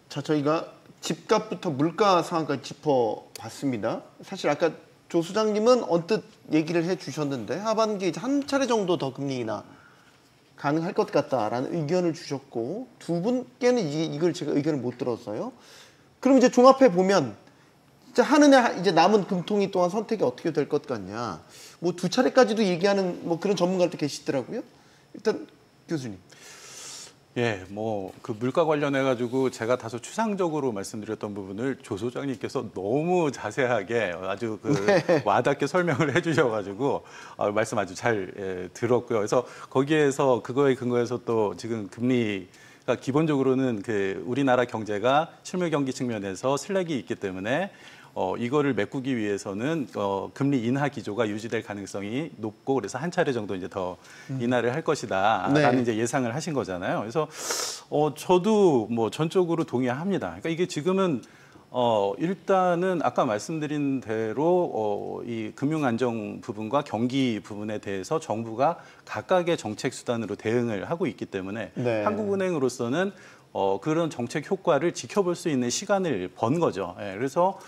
자, 저희가 집값부터 물가 상황까지 짚어봤습니다. 사실 아까 조 소장님은 언뜻 얘기를 해주셨는데 하반기에 이제 한 차례 정도 더 금리 인하 가능할 것 같다라는 의견을 주셨고 두 분께는 이걸 제가 의견을 못 들었어요. 그럼 이제 종합해 보면 진짜 하느냐 이제 남은 금통위 동안 선택이 어떻게 될 것 같냐. 뭐 두 차례까지도 얘기하는 뭐 그런 전문가들도 계시더라고요. 일단 교수님. 예, 뭐 그 물가 관련해 가지고 제가 다소 추상적으로 말씀드렸던 부분을 조 소장님께서 너무 자세하게 아주 그 와닿게 설명을 해주셔가지고 말씀 아주 잘 들었고요. 그래서 거기에서 그거에 근거해서 또 지금 금리가 기본적으로는 그 우리나라 경제가 실물 경기 측면에서 슬랙이 있기 때문에 이거를 메꾸기 위해서는 금리 인하 기조가 유지될 가능성이 높고 그래서 한 차례 정도 이제 더 인하를 할 것이다라는 네. 이제 예상을 하신 거잖아요. 그래서 저도 뭐 전적으로 동의합니다. 그러니까 이게 지금은 일단은 아까 말씀드린 대로 이 금융 안정 부분과 경기 부분에 대해서 정부가 각각의 정책 수단으로 대응을 하고 있기 때문에 네. 한국은행으로서는 그런 정책 효과를 지켜볼 수 있는 시간을 번 거죠. 예, 그래서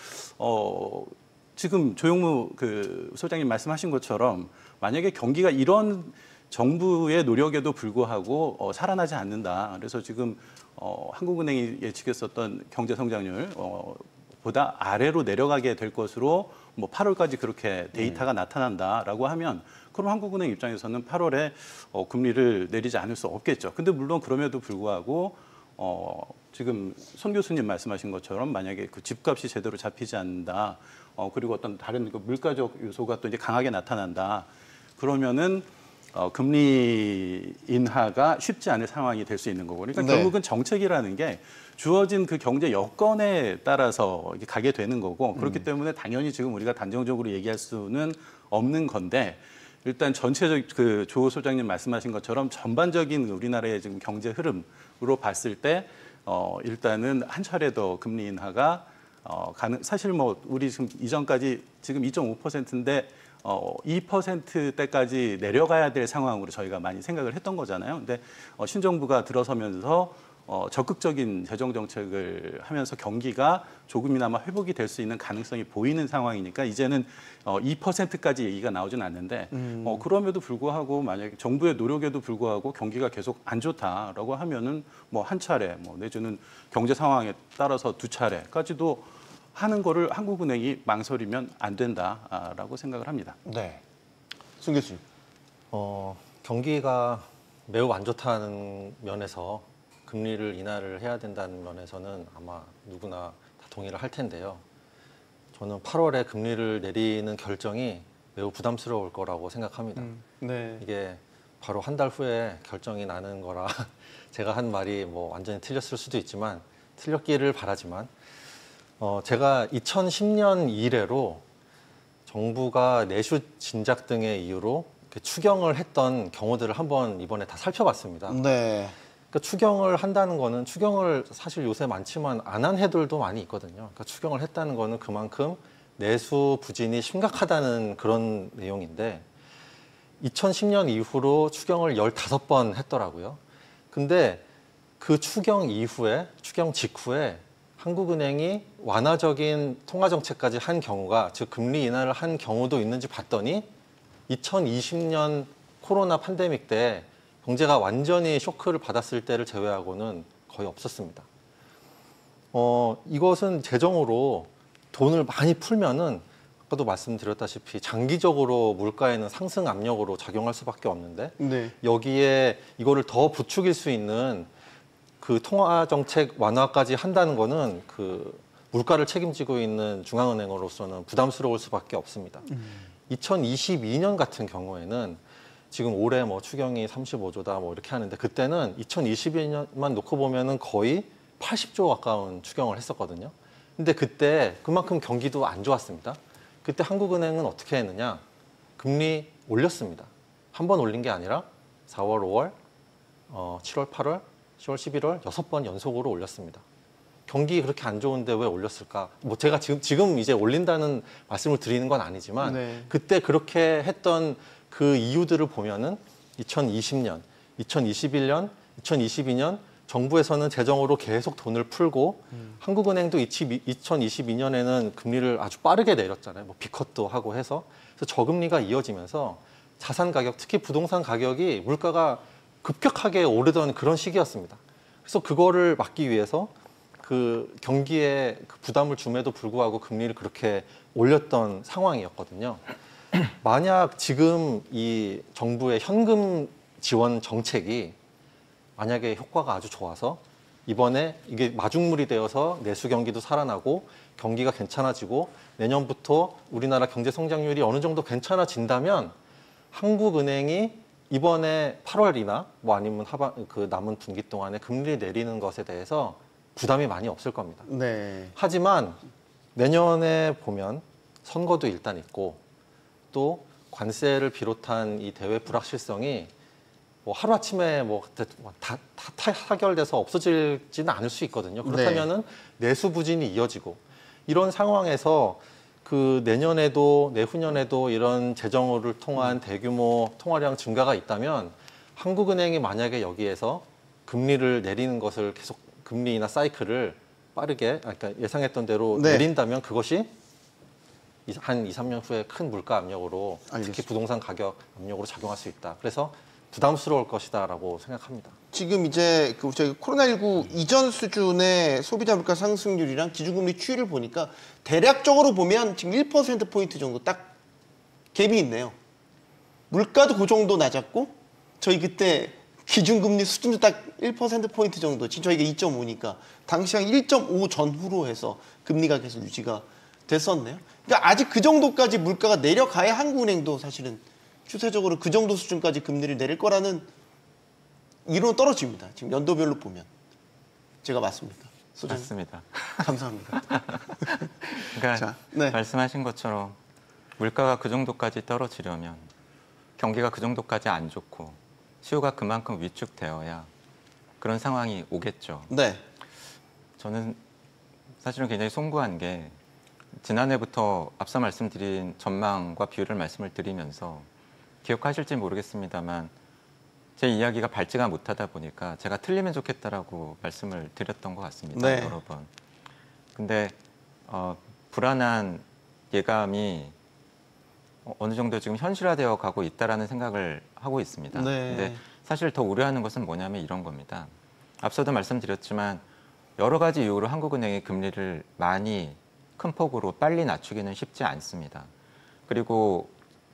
지금 조영무 그 소장님 말씀하신 것처럼 만약에 경기가 이런 정부의 노력에도 불구하고 살아나지 않는다. 그래서 지금 한국은행이 예측했었던 경제 성장률 보다 아래로 내려가게 될 것으로 뭐 8월까지 그렇게 데이터가 나타난다라고 하면 그럼 한국은행 입장에서는 8월에 금리를 내리지 않을 수 없겠죠. 근데 물론 그럼에도 불구하고 지금 손 교수님 말씀하신 것처럼 만약에 그 집값이 제대로 잡히지 않는다. 그리고 어떤 다른 그 물가적 요소가 또 이제 강하게 나타난다. 그러면은 금리 인하가 쉽지 않을 상황이 될 수 있는 거고. 그러니까 네. 결국은 정책이라는 게 주어진 그 경제 여건에 따라서 이게 가게 되는 거고 그렇기 때문에 당연히 지금 우리가 단정적으로 얘기할 수는 없는 건데 일단 전체적 그 조 소장님 말씀하신 것처럼 전반적인 우리나라의 지금 경제 흐름으로 봤을 때 일단은 한 차례 더 금리 인하가 사실 뭐 우리 지금 이전까지 지금 2.5%인데 2%대까지 내려가야 될 상황으로 저희가 많이 생각을 했던 거잖아요. 근데 신정부가 들어서면서 적극적인 재정 정책을 하면서 경기가 조금이나마 회복이 될 수 있는 가능성이 보이는 상황이니까 이제는 2%까지 얘기가 나오진 않는데 그럼에도 불구하고 만약에 정부의 노력에도 불구하고 경기가 계속 안 좋다라고 하면은 뭐 한 차례 뭐 내지는 경제 상황에 따라서 두 차례까지도 하는 거를 한국은행이 망설이면 안 된다라고 생각을 합니다. 네. 손 교수님. 경기가 매우 안 좋다는 면에서 금리를 인하를 해야 된다는 면에서는 아마 누구나 다 동의를 할 텐데요. 저는 8월에 금리를 내리는 결정이 매우 부담스러울 거라고 생각합니다. 네. 이게 바로 한 달 후에 결정이 나는 거라 제가 한 말이 뭐 완전히 틀렸을 수도 있지만 틀렸기를 바라지만 제가 2010년 이래로 정부가 내수 진작 등의 이유로 이렇게 추경을 했던 경우들을 한번 이번에 다 살펴봤습니다. 네. 그러니까 추경을 한다는 거는 추경을 사실 요새 많지만 안 한 해들도 많이 있거든요. 그러니까 추경을 했다는 거는 그만큼 내수 부진이 심각하다는 그런 내용인데 2010년 이후로 추경을 15번 했더라고요. 근데 그 추경 이후에, 추경 직후에 한국은행이 완화적인 통화정책까지 한 경우가, 즉 금리 인하를 한 경우도 있는지 봤더니 2020년 코로나 팬데믹 때 경제가 완전히 쇼크를 받았을 때를 제외하고는 거의 없었습니다. 이것은 재정으로 돈을 많이 풀면은 아까도 말씀드렸다시피 장기적으로 물가에는 상승 압력으로 작용할 수밖에 없는데 네. 여기에 이거를 더 부추길 수 있는 그 통화 정책 완화까지 한다는 거는 그 물가를 책임지고 있는 중앙은행으로서는 부담스러울 수밖에 없습니다. 2022년 같은 경우에는 지금 올해 뭐 추경이 35조다 뭐 이렇게 하는데 그때는 2022년만 놓고 보면은 거의 80조 가까운 추경을 했었거든요. 근데 그때 그만큼 경기도 안 좋았습니다. 그때 한국은행은 어떻게 했느냐? 금리 올렸습니다. 한 번 올린 게 아니라 4월, 5월, 7월, 8월, 10월, 11월 6번 연속으로 올렸습니다. 경기 그렇게 안 좋은데 왜 올렸을까? 뭐 제가 지금 이제 올린다는 말씀을 드리는 건 아니지만 네. 그때 그렇게 했던 그 이유들을 보면은 2020년, 2021년, 2022년 정부에서는 재정으로 계속 돈을 풀고 한국은행도 2022년에는 금리를 아주 빠르게 내렸잖아요. 뭐 비컷도 하고 해서. 그래서 저금리가 이어지면서 자산 가격, 특히 부동산 가격이 물가가 급격하게 오르던 그런 시기였습니다. 그래서 그거를 막기 위해서 그 경기에 그 부담을 줌에도 불구하고 금리를 그렇게 올렸던 상황이었거든요. 만약 지금 이 정부의 현금 지원 정책이 만약에 효과가 아주 좋아서 이번에 이게 마중물이 되어서 내수 경기도 살아나고 경기가 괜찮아지고 내년부터 우리나라 경제 성장률이 어느 정도 괜찮아진다면 한국은행이 이번에 8월이나 뭐 아니면 그 남은 분기 동안에 금리 내리는 것에 대해서 부담이 많이 없을 겁니다. 네. 하지만 내년에 보면 선거도 일단 있고 또 관세를 비롯한 이 대외 불확실성이 뭐 하루아침에 다 타결돼서 없어지지는 않을 수 있거든요. 그렇다면은 내수 부진이 이어지고 이런 상황에서 그 내년에도 내후년에도 이런 재정을 통한 대규모 통화량 증가가 있다면 한국은행이 만약에 여기에서 금리를 내리는 것을 계속 금리나 사이클을 빠르게 그러니까 예상했던 대로 네. 내린다면 그것이 한 2, 3년 후에 큰 물가 압력으로 알겠습니다. 특히 부동산 가격 압력으로 작용할 수 있다. 그래서 부담스러울 것이다라고 생각합니다. 지금 이제 그 저희 코로나19 이전 수준의 소비자 물가 상승률이랑 기준금리 추이를 보니까 대략적으로 보면 지금 1%포인트 정도 딱 갭이 있네요. 물가도 그 정도 낮았고 저희 그때 기준금리 수준도 딱 1%포인트 정도. 지금 저희가 2.5니까 당시 한 1.5 전후로 해서 금리가 계속 유지가 됐었네요. 그러니까 아직 그 정도까지 물가가 내려가야 한국은행도 사실은 추세적으로 그 정도 수준까지 금리를 내릴 거라는 이론은 떨어집니다. 지금 연도별로 보면. 제가 맞습니까? 소장님? 맞습니다. 감사합니다. 그러니까 자, 네. 말씀하신 것처럼 물가가 그 정도까지 떨어지려면 경기가 그 정도까지 안 좋고 수요가 그만큼 위축되어야 그런 상황이 오겠죠. 네. 저는 사실은 굉장히 송구한 게 지난해부터 앞서 말씀드린 전망과 비율을 말씀을 드리면서 기억하실지 모르겠습니다만 제 이야기가 밝지가 못하다 보니까 제가 틀리면 좋겠다라고 말씀을 드렸던 것 같습니다. 네. 여러 번. 근데 불안한 예감이 어느 정도 지금 현실화되어 가고 있다라는 생각을 하고 있습니다. 네. 근데 사실 더 우려하는 것은 뭐냐면 이런 겁니다. 앞서도 말씀드렸지만 여러 가지 이유로 한국은행이 금리를 많이 큰 폭으로 빨리 낮추기는 쉽지 않습니다. 그리고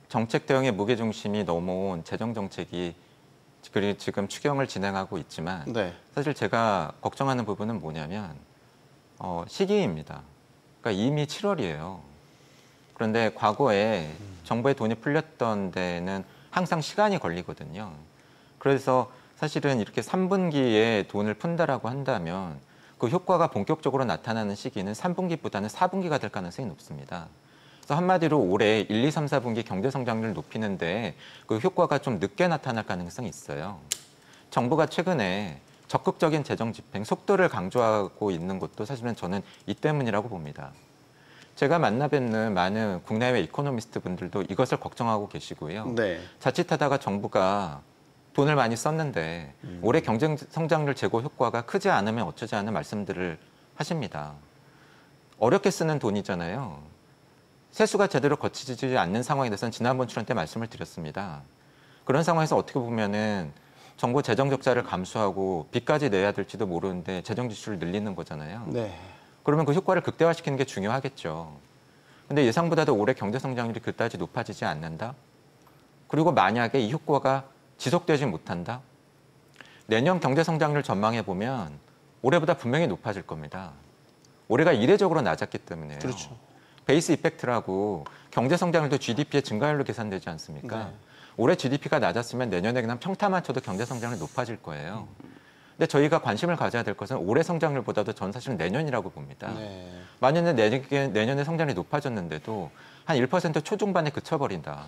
정책 대응의 무게중심이 넘어온 재정 정책이 지금 추경을 진행하고 있지만 네. 사실 제가 걱정하는 부분은 뭐냐면 시기입니다. 그러니까 이미 7월이에요. 그런데 과거에 정부의 돈이 풀렸던 데는 항상 시간이 걸리거든요. 그래서 사실은 이렇게 3분기에 돈을 푼다라고 한다면 그 효과가 본격적으로 나타나는 시기는 3분기보다는 4분기가 될 가능성이 높습니다. 그래서 한마디로 올해 1, 2, 3, 4분기 경제 성장률을 높이는데 그 효과가 좀 늦게 나타날 가능성이 있어요. 정부가 최근에 적극적인 재정 집행 속도를 강조하고 있는 것도 사실은 저는 이 때문이라고 봅니다. 제가 만나 뵙는 많은 국내외 이코노미스트 분들도 이것을 걱정하고 계시고요. 네. 자칫하다가 정부가 돈을 많이 썼는데 올해 경제 성장률 제고 효과가 크지 않으면 어쩌지 않은 말씀들을 하십니다. 어렵게 쓰는 돈이잖아요. 세수가 제대로 거치지 않는 상황에 대해서는 지난번 출연 때 말씀을 드렸습니다. 그런 상황에서 어떻게 보면은 정부 재정 적자를 감수하고 빚까지 내야 될지도 모르는데 재정 지출을 늘리는 거잖아요. 네. 그러면 그 효과를 극대화시키는 게 중요하겠죠. 근데 예상보다도 올해 경제 성장률이 그다지 높아지지 않는다. 그리고 만약에 이 효과가 지속되지 못한다. 내년 경제 성장률 전망해 보면 올해보다 분명히 높아질 겁니다. 올해가 이례적으로 낮았기 때문에요. 그렇죠. 베이스 이펙트라고 경제 성장률도 GDP의 증가율로 계산되지 않습니까? 네. 올해 GDP가 낮았으면 내년에 그냥 평타만 쳐도 경제 성장률이 높아질 거예요. 근데 저희가 관심을 가져야 될 것은 올해 성장률보다도 전 사실은 내년이라고 봅니다. 네. 만약에 내년에 성장률이 높아졌는데도 한 1% 초중반에 그쳐버린다.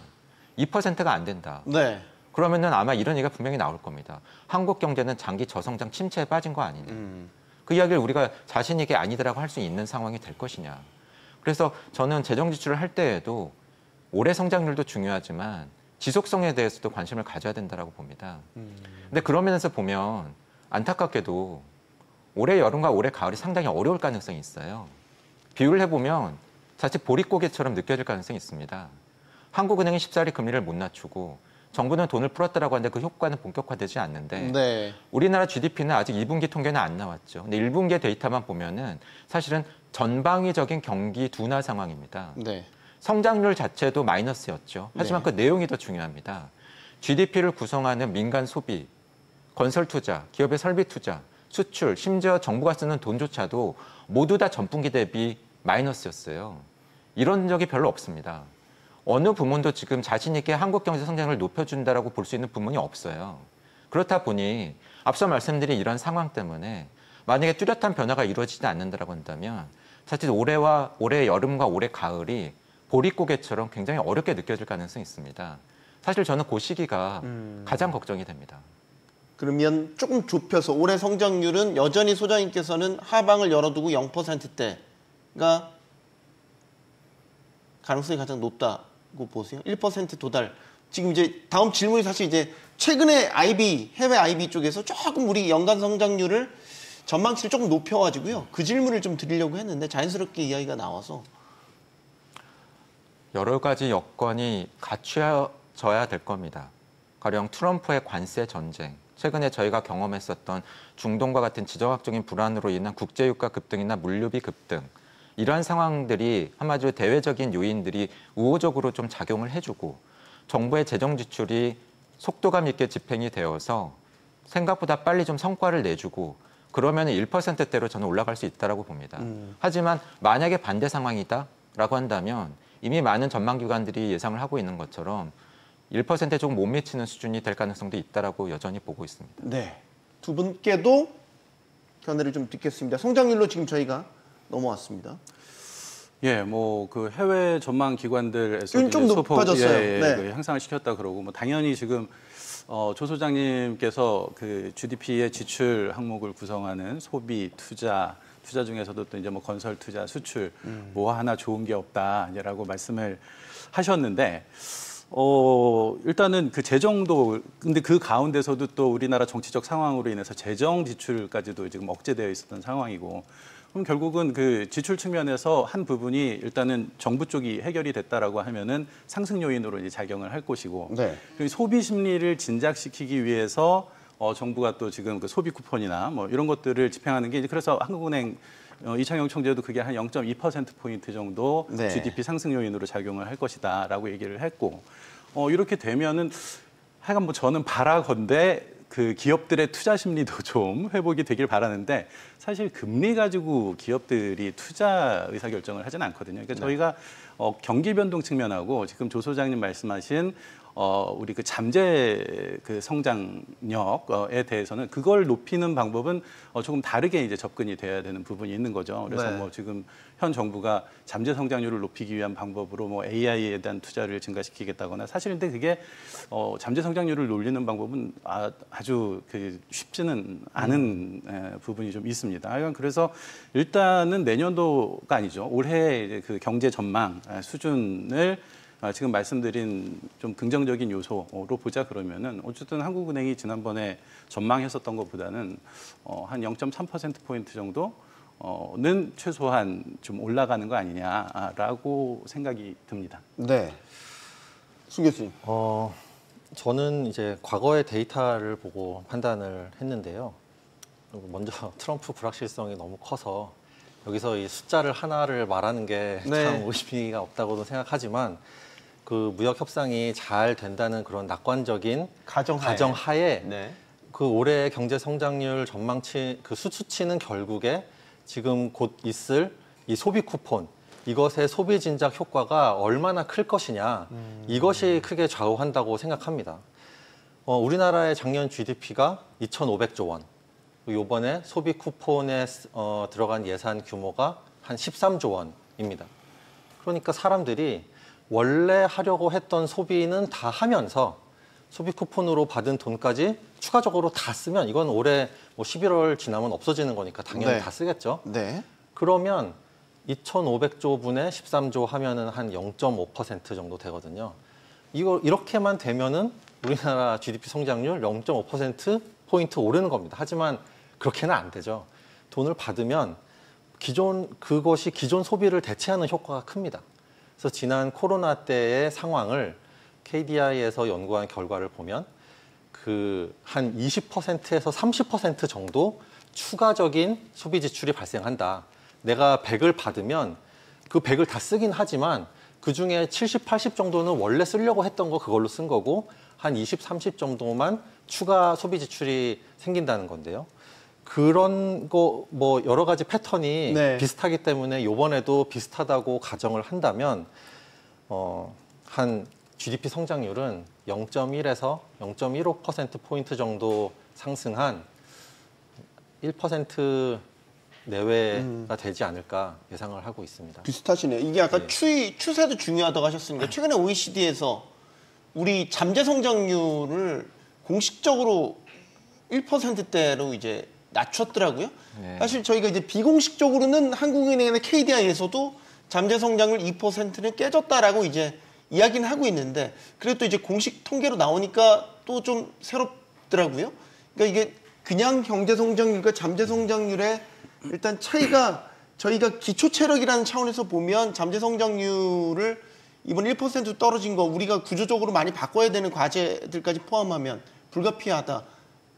2%가 안 된다. 네. 그러면은 아마 이런 얘기가 분명히 나올 겁니다. 한국 경제는 장기 저성장 침체에 빠진 거 아니냐. 그 이야기를 우리가 자신 있게 아니더라고 할 수 있는 상황이 될 것이냐. 그래서 저는 재정 지출을 할 때에도 올해 성장률도 중요하지만 지속성에 대해서도 관심을 가져야 된다고 봅니다. 근데 그런 면에서 보면 안타깝게도 올해 여름과 올해 가을이 상당히 어려울 가능성이 있어요. 비유를 해보면 자칫 보릿고개처럼 느껴질 가능성이 있습니다. 한국은행이 쉽사리 금리를 못 낮추고 정부는 돈을 풀었다라고 하는데 그 효과는 본격화되지 않는데 네. 우리나라 GDP는 아직 2분기 통계는 안 나왔죠. 근데 1분기 데이터만 보면은 사실은 전방위적인 경기 둔화 상황입니다. 네. 성장률 자체도 마이너스였죠. 하지만 그 내용이 더 중요합니다. GDP를 구성하는 민간 소비, 건설 투자, 기업의 설비 투자, 수출, 심지어 정부가 쓰는 돈조차도 모두 다 전분기 대비 마이너스였어요. 이런 적이 별로 없습니다. 어느 부문도 지금 자신 있게 한국 경제 성장을 높여준다라고 볼 수 있는 부문이 없어요. 그렇다 보니 앞서 말씀드린 이런 상황 때문에 만약에 뚜렷한 변화가 이루어지지 않는다라고 한다면 자칫 올해 여름과 올해 가을이 보릿고개처럼 굉장히 어렵게 느껴질 가능성이 있습니다. 사실 저는 그 시기가 가장 걱정이 됩니다. 그러면 조금 좁혀서 올해 성장률은 여전히 소장님께서는 하방을 열어두고 0%대가 가능성이 가장 높다고 보세요. 1% 도달. 지금 이제 다음 질문이 사실 이제 최근에 해외 IB 쪽에서 조금 우리 연간 성장률을 전망치를 조금 높여가지고요. 그 질문을 좀 드리려고 했는데 자연스럽게 이야기가 나와서. 여러 가지 여건이 갖춰져야 될 겁니다. 가령 트럼프의 관세 전쟁, 최근에 저희가 경험했었던 중동과 같은 지정학적인 불안으로 인한 국제유가 급등이나 물류비 급등, 이러한 상황들이 한마디로 대외적인 요인들이 우호적으로 좀 작용을 해주고 정부의 재정 지출이 속도감 있게 집행이 되어서 생각보다 빨리 좀 성과를 내주고 그러면 1%대로 저는 올라갈 수 있다고 봅니다. 하지만 만약에 반대 상황이다라고 한다면 이미 많은 전망기관들이 예상을 하고 있는 것처럼 1%에 조금 못 미치는 수준이 될 가능성도 있다라고 여전히 보고 있습니다. 네. 두 분께도 견해를 좀 듣겠습니다. 성장률로 지금 저희가 넘어왔습니다. 예, 뭐 그 해외 전망 기관들에서 좀 높아졌어요. 네. 그 향상을 시켰다 그러고 뭐 당연히 지금 조 소장님께서 그 GDP의 지출 항목을 구성하는 소비, 투자 중에서도 또 이제 뭐 건설 투자, 수출 뭐 하나 좋은 게 없다라고 말씀을 하셨는데 일단은 그 재정도 근데 그 가운데서도 또 우리나라 정치적 상황으로 인해서 재정 지출까지도 지금 억제되어 있었던 상황이고 그럼 결국은 그 지출 측면에서 한 부분이 일단은 정부 쪽이 해결이 됐다라고 하면은 상승 요인으로 이제 작용을 할 것이고 네. 그 소비 심리를 진작시키기 위해서 정부가 또 지금 그 소비 쿠폰이나 뭐 이런 것들을 집행하는 게 이제 그래서 한국은행 이창용 총재도 그게 한 0.2%포인트 정도 네. GDP 상승 요인으로 작용을 할 것이다라고 얘기를 했고 이렇게 되면은 하여간 뭐 저는 바라건대 그 기업들의 투자 심리도 좀 회복이 되길 바라는데 사실 금리 가지고 기업들이 투자 의사 결정을 하지는 않거든요. 그러니까 저희가 경기 변동 측면하고 지금 조 소장님 말씀하신 우리 그 잠재 그 성장력에 대해서는 그걸 높이는 방법은 조금 다르게 이제 접근이 돼야 되는 부분이 있는 거죠. 그래서 네. 뭐 지금 현 정부가 잠재 성장률을 높이기 위한 방법으로 뭐 AI에 대한 투자를 증가시키겠다거나 사실 근데 그게 잠재 성장률을 올리는 방법은 아주 그 쉽지는 않은 부분이 좀 있습니다. 그래서 일단은 내년도가 아니죠. 올해 이제 그 경제 전망 수준을 지금 말씀드린 좀 긍정적인 요소로 보자 그러면은 어쨌든 한국은행이 지난번에 전망했었던 것보다는 한 0.3%포인트 정도는 최소한 좀 올라가는 거 아니냐라고 생각이 듭니다. 네. 수 교수님. 저는 이제 과거의 데이터를 보고 판단을 했는데요. 먼저 트럼프 불확실성이 너무 커서 여기서 이 숫자를 하나를 말하는 게 참 네. 의미가 없다고도 생각하지만 그 무역 협상이 잘 된다는 그런 낙관적인 가정하에 네. 그 올해 경제 성장률 전망치 그 수치는 결국에 지금 곧 있을 이 소비 쿠폰 이것의 소비 진작 효과가 얼마나 클 것이냐 이것이 크게 좌우한다고 생각합니다. 우리나라의 작년 GDP가 2,500조 원, 이번에 소비 쿠폰에 들어간 예산 규모가 한 13조 원입니다. 그러니까 사람들이 원래 하려고 했던 소비는 다 하면서 소비 쿠폰으로 받은 돈까지 추가적으로 다 쓰면 이건 올해 뭐 11월 지나면 없어지는 거니까 당연히 네. 다 쓰겠죠. 네. 그러면 2,500조 분의 13조 하면은 한 0.5% 정도 되거든요. 이렇게만 되면은 우리나라 GDP 성장률 0.5% 포인트 오르는 겁니다. 하지만 그렇게는 안 되죠. 돈을 받으면 그것이 기존 소비를 대체하는 효과가 큽니다. 그래서 지난 코로나 때의 상황을 KDI에서 연구한 결과를 보면 그 한 20%에서 30% 정도 추가적인 소비 지출이 발생한다. 내가 100을 받으면 그 100을 다 쓰긴 하지만 그중에 70, 80 정도는 원래 쓰려고 했던 거 그걸로 쓴 거고 한 20, 30 정도만 추가 소비 지출이 생긴다는 건데요. 그런 거 뭐 여러 가지 패턴이 네. 비슷하기 때문에 이번에도 비슷하다고 가정을 한다면 한 GDP 성장률은 0.1에서 0.15% 포인트 정도 상승한 1% 내외가 되지 않을까 예상을 하고 있습니다. 비슷하시네요. 이게 아까 네. 추세도 중요하다고 하셨으니까 최근에 OECD에서 우리 잠재 성장률을 공식적으로 1%대로 이제 낮췄더라고요. 네. 사실 저희가 이제 비공식적으로는 한국은행의 KDI에서도 잠재 성장률 2%는 깨졌다라고 이제 이야기는 하고 있는데 그래도 이제 공식 통계로 나오니까 또 좀 새롭더라고요. 그러니까 이게 그냥 경제 성장률과 잠재 성장률의 일단 차이가 저희가 기초 체력이라는 차원에서 보면 잠재 성장률을 이번 1% 떨어진 거 우리가 구조적으로 많이 바꿔야 되는 과제들까지 포함하면 불가피하다.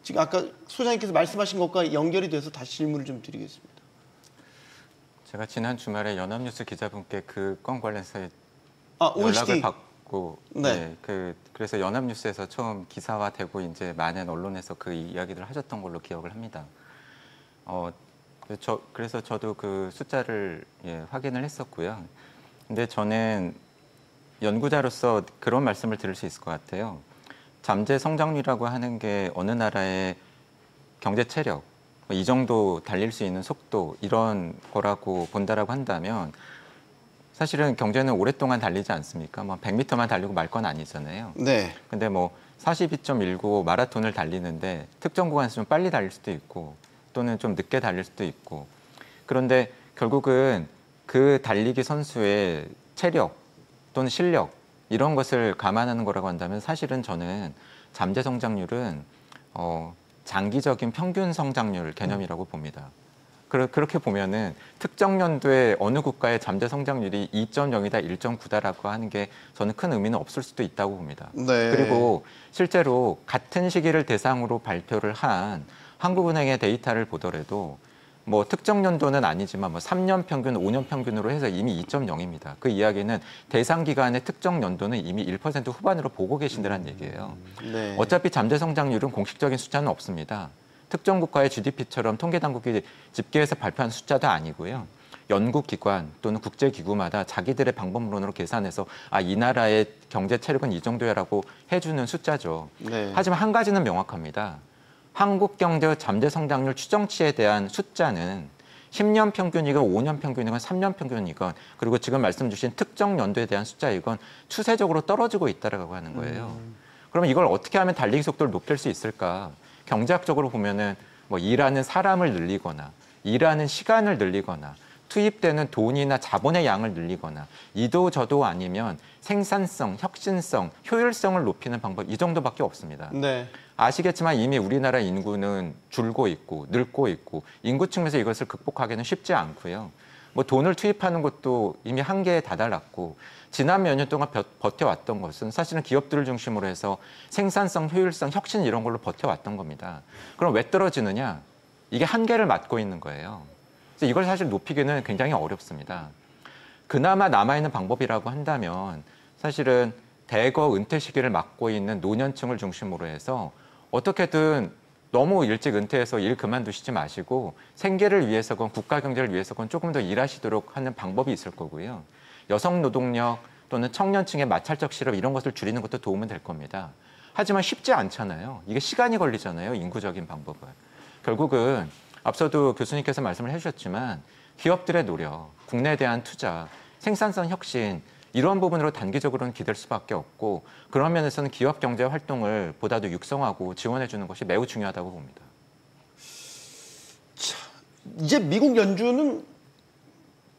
지금 아까 소장님께서 말씀하신 것과 연결이 돼서 다시 질문을 좀 드리겠습니다. 제가 지난 주말에 연합뉴스 기자분께 그 건 관련해서 OECD. 연락을 받고 네. 그래서 연합뉴스에서 처음 기사화되고 이제 많은 언론에서 그 이야기를 하셨던 걸로 기억을 합니다. 그래서 저도 그 숫자를 확인을 했었고요. 근데 저는 연구자로서 그런 말씀을 드릴 수 있을 것 같아요. 잠재 성장률이라고 하는 게 어느 나라의 경제 체력, 이 정도 달릴 수 있는 속도 이런 거라고 본다라고 한다면 사실은 경제는 오랫동안 달리지 않습니까? 뭐 100m만 달리고 말 건 아니잖아요. 네. 근데 뭐 42.19 마라톤을 달리는데 특정 구간에서 좀 빨리 달릴 수도 있고 또는 좀 늦게 달릴 수도 있고 그런데 결국은 그 달리기 선수의 체력 또는 실력 이런 것을 감안하는 거라고 한다면 사실은 저는 잠재 성장률은 장기적인 평균 성장률 개념이라고 봅니다. 그렇게 보면은 특정 연도에 어느 국가의 잠재 성장률이 2.0이다, 1.9다라고 하는 게 저는 큰 의미는 없을 수도 있다고 봅니다. 네. 그리고 실제로 같은 시기를 대상으로 발표를 한 한국은행의 데이터를 보더라도 뭐 특정 연도는 아니지만 뭐 3년 평균, 5년 평균으로 해서 이미 2.0입니다. 그 이야기는 대상 기간의 특정 연도는 이미 1% 후반으로 보고 계신다는 얘기예요. 네. 어차피 잠재 성장률은 공식적인 숫자는 없습니다. 특정 국가의 GDP처럼 통계당국이 집계해서 발표한 숫자도 아니고요. 연구기관 또는 국제기구마다 자기들의 방법론으로 계산해서 이 나라의 경제 체력은 이 정도야라고 해주는 숫자죠. 네. 하지만 한 가지는 명확합니다. 한국 경제 잠재 성장률 추정치에 대한 숫자는 10년 평균이건 5년 평균이건 3년 평균이건 그리고 지금 말씀 주신 특정 연도에 대한 숫자이건 추세적으로 떨어지고 있다라고 하는 거예요. 그러면 이걸 어떻게 하면 달리기 속도를 높일 수 있을까? 경제학적으로 보면은 뭐 일하는 사람을 늘리거나 일하는 시간을 늘리거나 투입되는 돈이나 자본의 양을 늘리거나 이도 저도 아니면 생산성, 혁신성, 효율성을 높이는 방법 이 정도밖에 없습니다. 네. 아시겠지만 이미 우리나라 인구는 줄고 있고 늙고 있고 인구 측면에서 이것을 극복하기는 쉽지 않고요. 뭐 돈을 투입하는 것도 이미 한계에 다다랐고 지난 몇 년 동안 버텨왔던 것은 사실은 기업들을 중심으로 해서 생산성, 효율성, 혁신 이런 걸로 버텨왔던 겁니다. 그럼 왜 떨어지느냐? 이게 한계를 맞고 있는 거예요. 그래서 이걸 사실 높이기는 굉장히 어렵습니다. 그나마 남아있는 방법이라고 한다면 사실은 대거 은퇴 시기를 맞고 있는 노년층을 중심으로 해서 어떻게든 너무 일찍 은퇴해서 일 그만두시지 마시고 생계를 위해서건 국가 경제를 위해서건 조금 더 일하시도록 하는 방법이 있을 거고요. 여성 노동력 또는 청년층의 마찰적 실업 이런 것을 줄이는 것도 도움은 될 겁니다. 하지만 쉽지 않잖아요. 이게 시간이 걸리잖아요. 인구적인 방법은. 결국은 앞서도 교수님께서 말씀을 해주셨지만 기업들의 노력, 국내에 대한 투자, 생산성 혁신 이런 부분으로 단기적으로는 기댈 수밖에 없고 그런 면에서는 기업 경제 활동을 보다도 육성하고 지원해 주는 것이 매우 중요하다고 봅니다. 이제 미국 연준은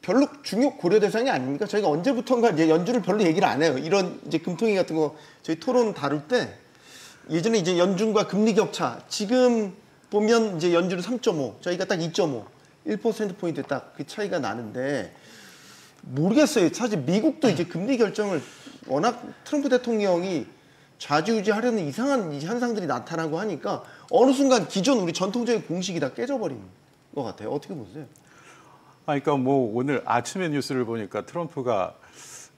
별로 중요 고려 대상이 아닙니까? 저희가 언제부턴가 이제 연준을 별로 얘기를 안 해요. 이런 이제 금통위 같은 거 저희 토론 다룰 때 예전에 이제 연준과 금리 격차 지금 보면 이제 연준은 3.5, 저희가 딱 2.5, 1%포인트 딱 그 차이가 나는데 모르겠어요. 사실 미국도 이제 금리 결정을 워낙 트럼프 대통령이 좌지우지하려는 이상한 현상들이 나타나고 하니까 어느 순간 기존 우리 전통적인 공식이 다 깨져버린 것 같아요. 어떻게 보세요? 그러니까 뭐 오늘 아침에 뉴스를 보니까 트럼프가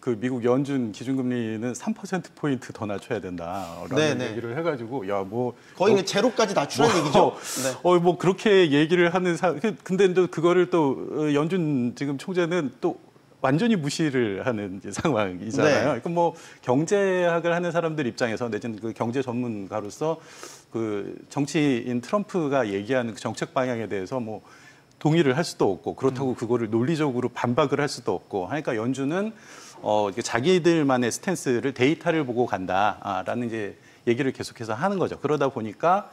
그 미국 연준 기준금리는 3%포인트 더 낮춰야 된다라는 네네. 얘기를 해가지고 야 뭐 거의 제로까지 낮추라는 얘기죠. 네. 뭐 그렇게 얘기를 하는 근데 또 그거를 또 연준 지금 총재는 또 완전히 무시를 하는 이제 상황이잖아요. 네. 그러니까 뭐 경제학을 하는 사람들 입장에서 내지는 그 경제 전문가로서 그 정치인 트럼프가 얘기하는 그 정책 방향에 대해서 뭐 동의를 할 수도 없고 그렇다고 그거를 논리적으로 반박을 할 수도 없고 하니까 연준은 자기들만의 스탠스를 데이터를 보고 간다라는 이제 얘기를 계속해서 하는 거죠. 그러다 보니까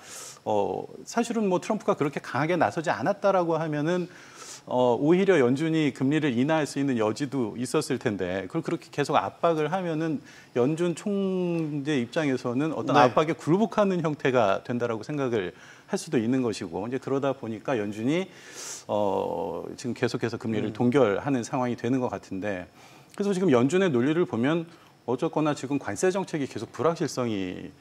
사실은 뭐 트럼프가 그렇게 강하게 나서지 않았다라고 하면은 오히려 연준이 금리를 인하할 수 있는 여지도 있었을 텐데 그걸 그렇게 계속 압박을 하면은 연준 총재 입장에서는 어떤 네. 압박에 굴복하는 형태가 된다라고 생각을 할 수도 있는 것이고 이제 그러다 보니까 연준이 지금 계속해서 금리를 동결하는 상황이 되는 것 같은데 그래서 지금 연준의 논리를 보면 어쨌거나 지금 관세 정책이 계속 불확실성이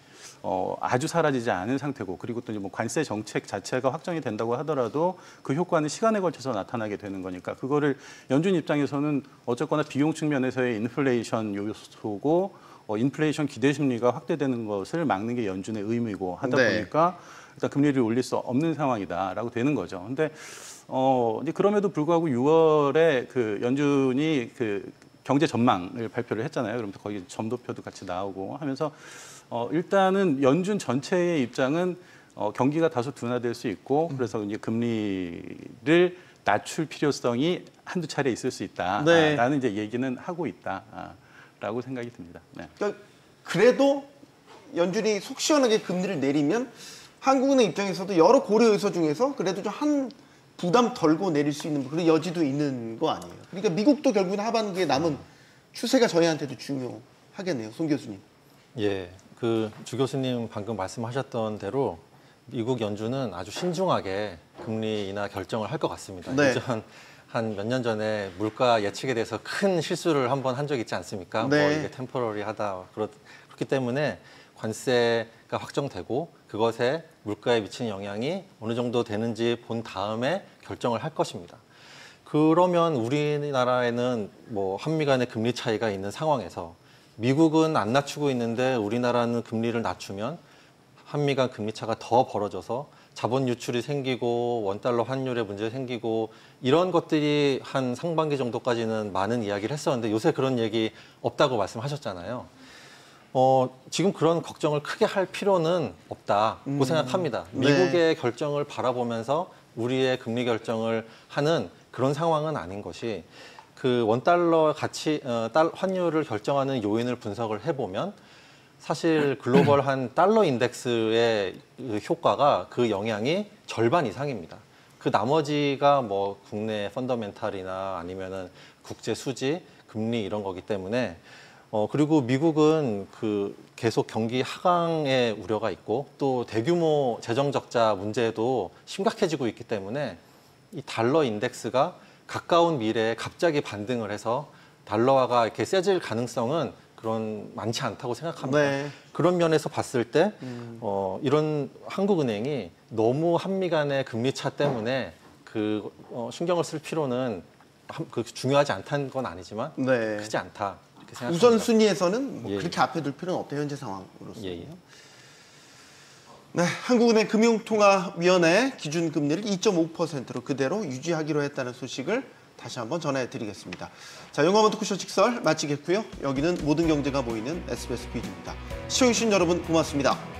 아주 사라지지 않은 상태고 그리고 또 이제 뭐 관세 정책 자체가 확정이 된다고 하더라도 그 효과는 시간에 걸쳐서 나타나게 되는 거니까 그거를 연준 입장에서는 어쨌거나 비용 측면에서의 인플레이션 요소고 인플레이션 기대 심리가 확대되는 것을 막는 게 연준의 의무이고 하다 네. 보니까 일단 금리를 올릴 수 없는 상황이다라고 되는 거죠. 근데 이제 그럼에도 불구하고 6월에 그 연준이 그 경제 전망을 발표를 했잖아요. 그러면서 거기 점도표도 같이 나오고 하면서 일단은 연준 전체의 입장은 경기가 다소 둔화될 수 있고 그래서 이제 금리를 낮출 필요성이 한두 차례 있을 수 있다라는 이제 얘기는 하고 있다라고 생각이 듭니다. 네. 그러니까 그래도 연준이 속 시원하게 금리를 내리면 한국은행 입장에서도 여러 고려 요소 중에서 그래도 좀 한 부담 덜고 내릴 수 있는 그런 여지도 있는 거 아니에요. 그러니까 미국도 결국은 하반기에 남은 추세가 저희한테도 중요하겠네요. 송 교수님. 예, 그 주 교수님 방금 말씀하셨던 대로 미국 연준은 아주 신중하게 금리 인하 결정을 할 것 같습니다. 네. 예전 한 몇 년 전에 물가 예측에 대해서 큰 실수를 한번 한 적이 있지 않습니까? 네. 뭐 이게 템포러리하다 그렇기 때문에 관세가 확정되고 그것에 물가에 미치는 영향이 어느 정도 되는지 본 다음에 결정을 할 것입니다. 그러면 우리나라에는 뭐 한미 간의 금리 차이가 있는 상황에서 미국은 안 낮추고 있는데 우리나라는 금리를 낮추면 한미 간 금리 차가 더 벌어져서 자본 유출이 생기고 원달러 환율의 문제가 생기고 이런 것들이 한 상반기 정도까지는 많은 이야기를 했었는데 요새 그런 얘기 없다고 말씀하셨잖아요. 지금 그런 걱정을 크게 할 필요는 없다고 생각합니다. 네. 미국의 결정을 바라보면서 우리의 금리 결정을 하는 그런 상황은 아닌 것이 그 원달러 가치 환율을 결정하는 요인을 분석을 해보면 사실 글로벌한 달러 인덱스의 그 효과가 그 영향이 절반 이상입니다. 그 나머지가 뭐 국내 펀더멘탈이나 아니면은 국제 수지, 금리 이런 거기 때문에 그리고 미국은 그 계속 경기 하강의 우려가 있고 또 대규모 재정 적자 문제도 심각해지고 있기 때문에 이 달러 인덱스가 가까운 미래에 갑자기 반등을 해서 달러화가 이렇게 세질 가능성은 그런 많지 않다고 생각합니다. 네. 그런 면에서 봤을 때 이런 한국은행이 너무 한미 간의 금리 차 때문에 그 신경을 쓸 필요는 그 중요하지 않다는 건 아니지만 네. 크지 않다 이렇게 생각합니다. 우선순위에서는 뭐 예. 그렇게 앞에 둘 필요는 없다, 현재 상황으로서. 예, 예. 네, 한국은행 금융통화위원회 기준금리를 2.5%로 그대로 유지하기로 했다는 소식을 다시 한번 전해드리겠습니다. 자, 영화먼 토크쇼 직설 마치겠고요. 여기는 모든 경제가 모이는 SBS 퀴즈입니다. 시청해주신 여러분 고맙습니다.